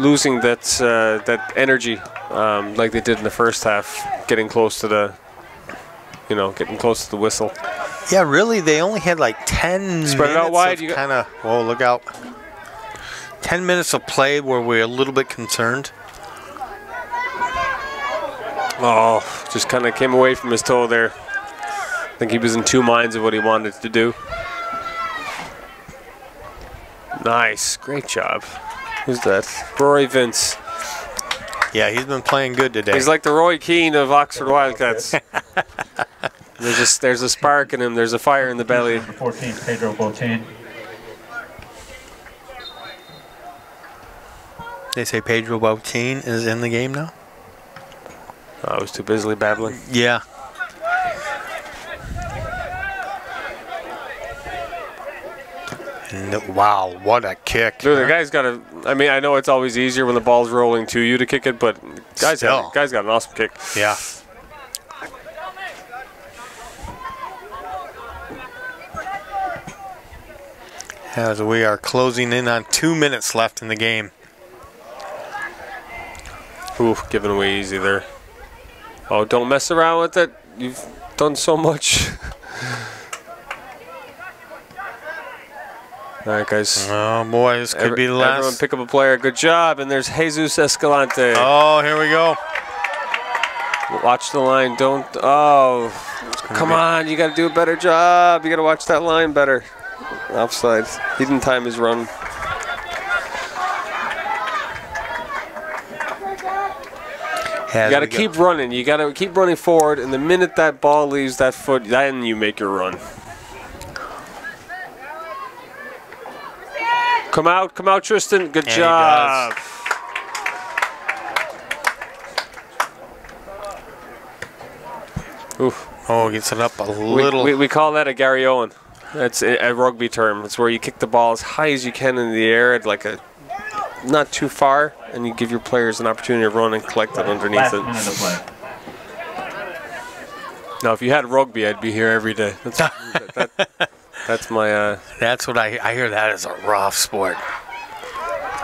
losing that energy like they did in the first half, getting close to the, getting close to the whistle. Yeah, really, they only had like 10 Spread it out wide. minutes of kind of, whoa, look out. 10 minutes of play where we're a little bit concerned. Oh, just kind of came away from his toe there. I think he was in two minds of what he wanted to do. Nice, great job. Who's that? Rory Vince. Yeah, he's been playing good today. He's like the Roy Keane of Oxford Wildcats. There's a spark in him. There's a fire in the belly. Number 14, Pedro Botin. They say Pedro Botin is in the game now? I was too busily babbling. Yeah. Wow, what a kick. Dude, the guy's got a... I mean, I know it's always easier when the ball's rolling to you to kick it, but guy's got an awesome kick. Yeah. As we are closing in on 2 minutes left in the game. Ooh, giving away easy there. Oh, don't mess around with it. You've done so much. All right, guys. Oh, boy, this could be the last. Everyone pick up a player. Good job. And there's Jesus Escalante. Oh, here we go. Watch the line. Don't. Oh, come on. You got to do a better job. You got to watch that line better. Offside. He didn't time his run. You got to keep running. You got to keep running forward. And the minute that ball leaves that foot, then you make your run. Come out, Tristan. Good job. Oof. Oh, gets it up a little. We call that a Gary Owen. That's a rugby term. It's where you kick the ball as high as you can in the air at like a not too far, and you give your players an opportunity to run and collect it underneath it. Now, if you had rugby, I'd be here every day. That's my. That's what I hear. That is a rough sport.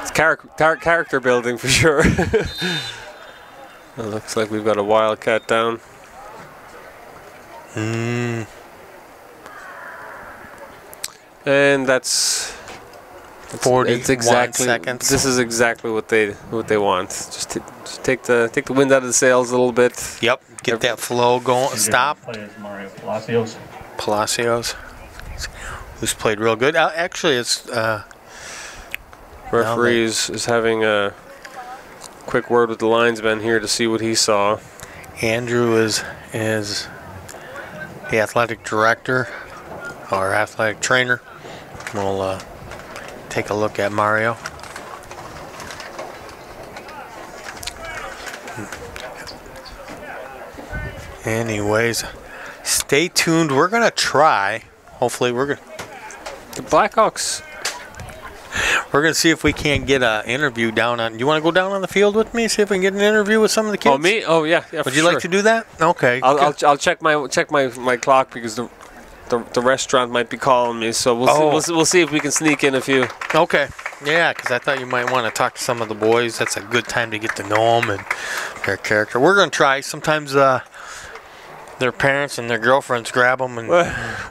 It's character building for sure. It looks like we've got a Wildcat down. And that's 41 seconds. This is exactly what they want. Just take the wind out of the sails a little bit. Yep. Get that flow going. Stop. Mario Palacios. Palacios, who's played real good. Actually, it's referees is having a quick word with the linesman here to see what he saw. Andrew is the athletic director or athletic trainer. We'll take a look at Mario. Anyways, stay tuned. We're gonna try. Hopefully, the Blackhawks. We're gonna see if we can't get an interview down on. You want to go down on the field with me? See if we can get an interview with some of the kids. Oh, me? Oh, yeah. Would you like to do that? Okay. I'll check my clock because the restaurant might be calling me. So we'll see if we can sneak in a few. Okay. Yeah, because I thought you might want to talk to some of the boys. That's a good time to get to know them and their character. We're gonna try. Sometimes their parents and their girlfriends grab them and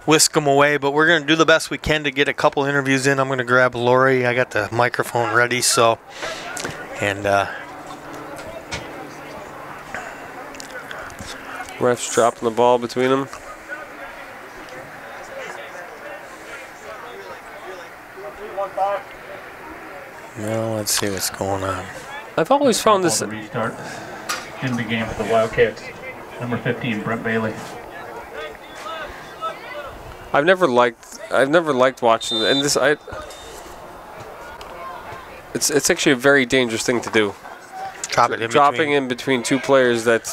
whisk them away, but we're going to do the best we can to get a couple interviews in. I'm going to grab Lori. I got the microphone ready, so, and refs dropping the ball between them. Well, let's see what's going on. I've always found this restart in the game for the Wildcats. Number 15, Brent Bailey. I've never liked watching, and this it's actually a very dangerous thing to do. Dropping in between two players that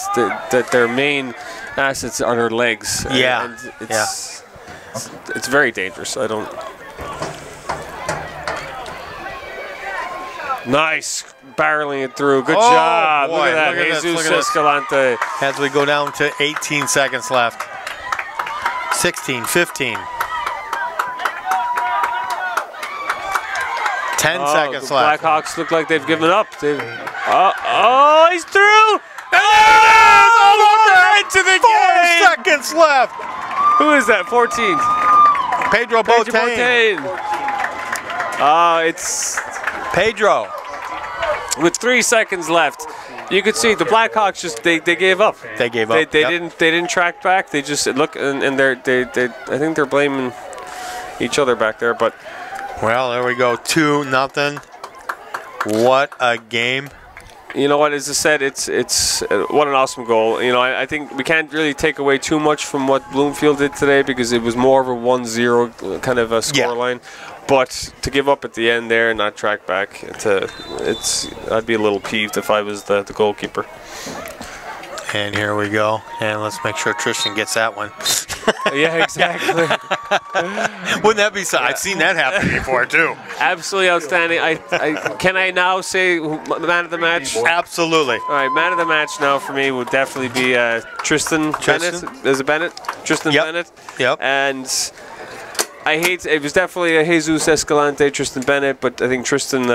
their main assets are their legs. Yeah, and it's very dangerous. I don't. Nice. Barreling it through. Good job. Boy, look at that. Jesus Escalante. As we go down to 18 seconds left. 16, 15. 10 seconds the left. Blackhawks look like they've given up. Oh, he's through! And into the 4 seconds left. Who is that? 14. Pedro Botain. It's Pedro. With 3 seconds left. You could see the Blackhawks just they gave up. They gave up. They didn't track back. They just look and I think they're blaming each other back there. But well, there we go. 2-0. What a game. You know what? As I said, it's what an awesome goal. You know, I think we can't really take away too much from what Bloomfield did today because it was more of a 1-0 kind of a scoreline. But to give up at the end there and not track back, I'd be a little peeved if I was the goalkeeper. And here we go. And let's make sure Tristan gets that one. Yeah, exactly. Wouldn't that be so? I've seen that happen before too. Absolutely outstanding. Can I now say man of the match? Absolutely. All right, man of the match now for me would definitely be Tristan Bennett. Is it Bennett? Tristan Bennett. Yep. And it was definitely a Jesus Escalante, Tristan Bennett, but I think Tristan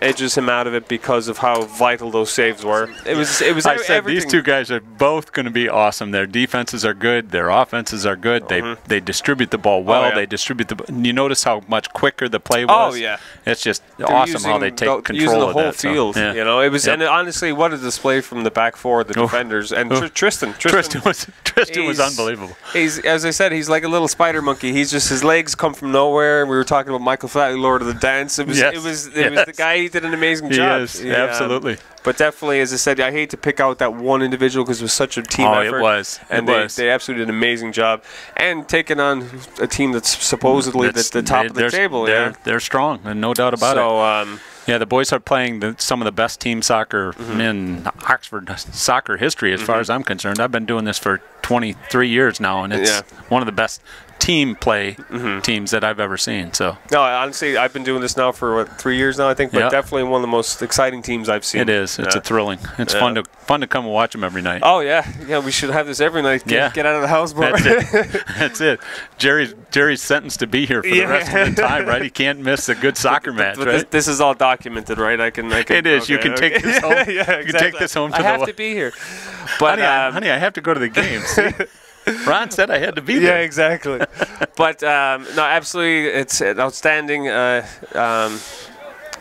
edges him out of it because of how vital those saves were. It was I said everything. these two guys are both going to be awesome. Their defenses are good. Their offenses are good. They distribute the ball well. yeah. They distribute the. You notice how much quicker the play was. Oh yeah, it's just they're awesome how they take control the of whole that. field. So, yeah. You know, it was and honestly, what a display from the back four, the defenders, and Tristan was unbelievable. He's, as I said, he's like a little spider monkey. He's just his legs come from nowhere. We were talking about Michael Flatley, Lord of the Dance. It was the guy. He did an amazing job. He is, absolutely. But definitely, as I said, I hate to pick out that one individual because it was such a team effort. It was. And they absolutely did an amazing job. And taking on a team that's supposedly at the top of the table. They're strong, and no doubt about it. Yeah, the boys are playing some of the best team soccer in Oxford soccer history, as far as I'm concerned. I've been doing this for 23 years now, and it's one of the best team play teams that I've ever seen. So no, honestly, I've been doing this now for 3 years now, I think, but definitely one of the most exciting teams I've seen. It is. It's a thrilling. It's fun to come and watch them every night. Oh yeah, we should have this every night. Get out of the house more. That's it. That's it. Jerry's sentenced to be here for the rest of the time, right? He can't miss a good soccer match, right? This is all documented, right? I can. It is. Okay, you can take this home. Exactly. You can take this home. I have to be here. But honey, I have to go to the game. See? Ron said I had to be there. Yeah, exactly. But no, absolutely, it's an outstanding,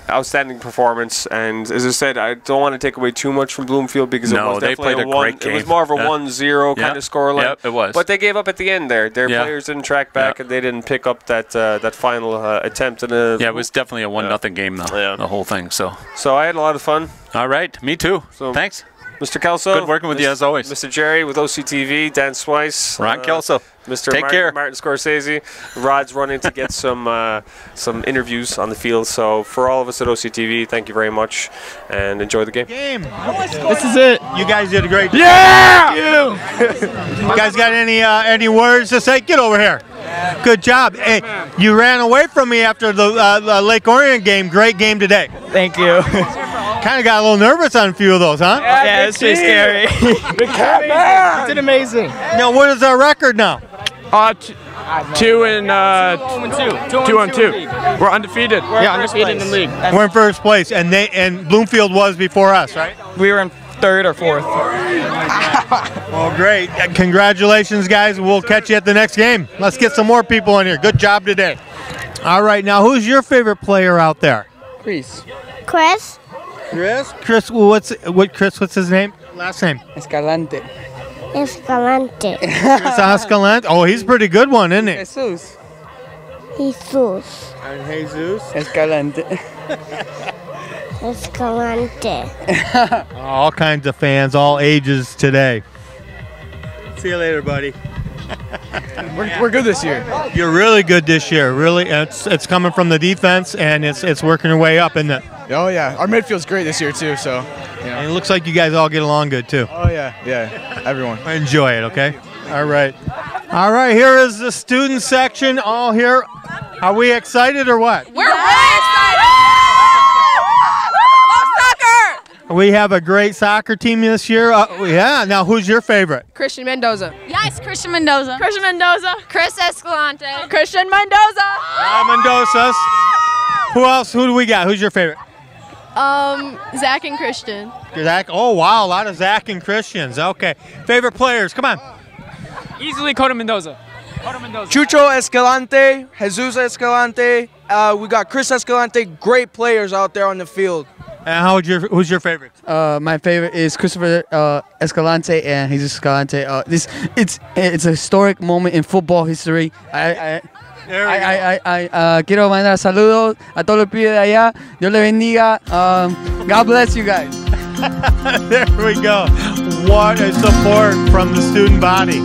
outstanding performance. And as I said, I don't want to take away too much from Bloomfield because it was definitely played a great game. It was more of a 1-0 kind of scoreline. Yep, it was. But they gave up at the end there. Their players didn't track back, and they didn't pick up that final attempt. It was definitely a 1-0 game though. The whole thing. So I had a lot of fun. All right, me too. So thanks. Mr. Kelso. Good working with you as always. Mr. Jerry with OCTV, Dan Swice. Ron Kelso. Mr. Martin Scorsese. Rod's running to get some interviews on the field. So for all of us at OCTV, thank you very much and enjoy the game. This is it. You guys did a great job. Yeah! You guys got any words to say? Get over here. Good job. Hey, you ran away from me after the Lake Orion game. Great game today. Thank you. Kind of got a little nervous on a few of those, huh? Yeah, it's pretty scary. You did amazing. Now, what is our record now? 2-2. 2-2. We're undefeated. Yeah, undefeated in league. We're in first place, and Bloomfield was before us, right? We were in third or fourth. Well, great. Congratulations, guys. We'll catch you at the next game. Let's get some more people in here. Good job today. All right, now who's your favorite player out there? Chris. Chris, what's his name? Last name? Escalante. Chris Escalante. Oh, he's a pretty good one, isn't he? Jesus. And Jesus. Escalante. All kinds of fans, all ages today. See you later, buddy. We're good this year. You're really good this year. Really, it's coming from the defense, and it's working your way up, isn't it? Oh yeah, our midfield's great this year too. So, and it looks like you guys all get along good too. Oh yeah, everyone. Enjoy it, okay? All right. Here is the student section. All here. Are we excited or what? We're really excited. Love soccer. We have a great soccer team this year. Yeah. Now, who's your favorite? Christian Mendoza. Yes, Christian Mendoza. Christian Mendoza. Chris Escalante. Christian Mendoza. Mendozas. Who else? Who do we got? Who's your favorite? Zach and Christian. Zach. Oh wow, a lot of Zach and Christians. Okay. Favorite players? Come on. Easily Cota Mendoza. Chucho Escalante, Jesus Escalante. We got Chris Escalante. Great players out there on the field. And who's your favorite? My favorite is Christopher Escalante and Jesus Escalante. It's a historic moment in football history. Quiero mandar saludos a todos los pibes de allá. Dios le bendiga. God bless you guys. There we go. What a support from the student body.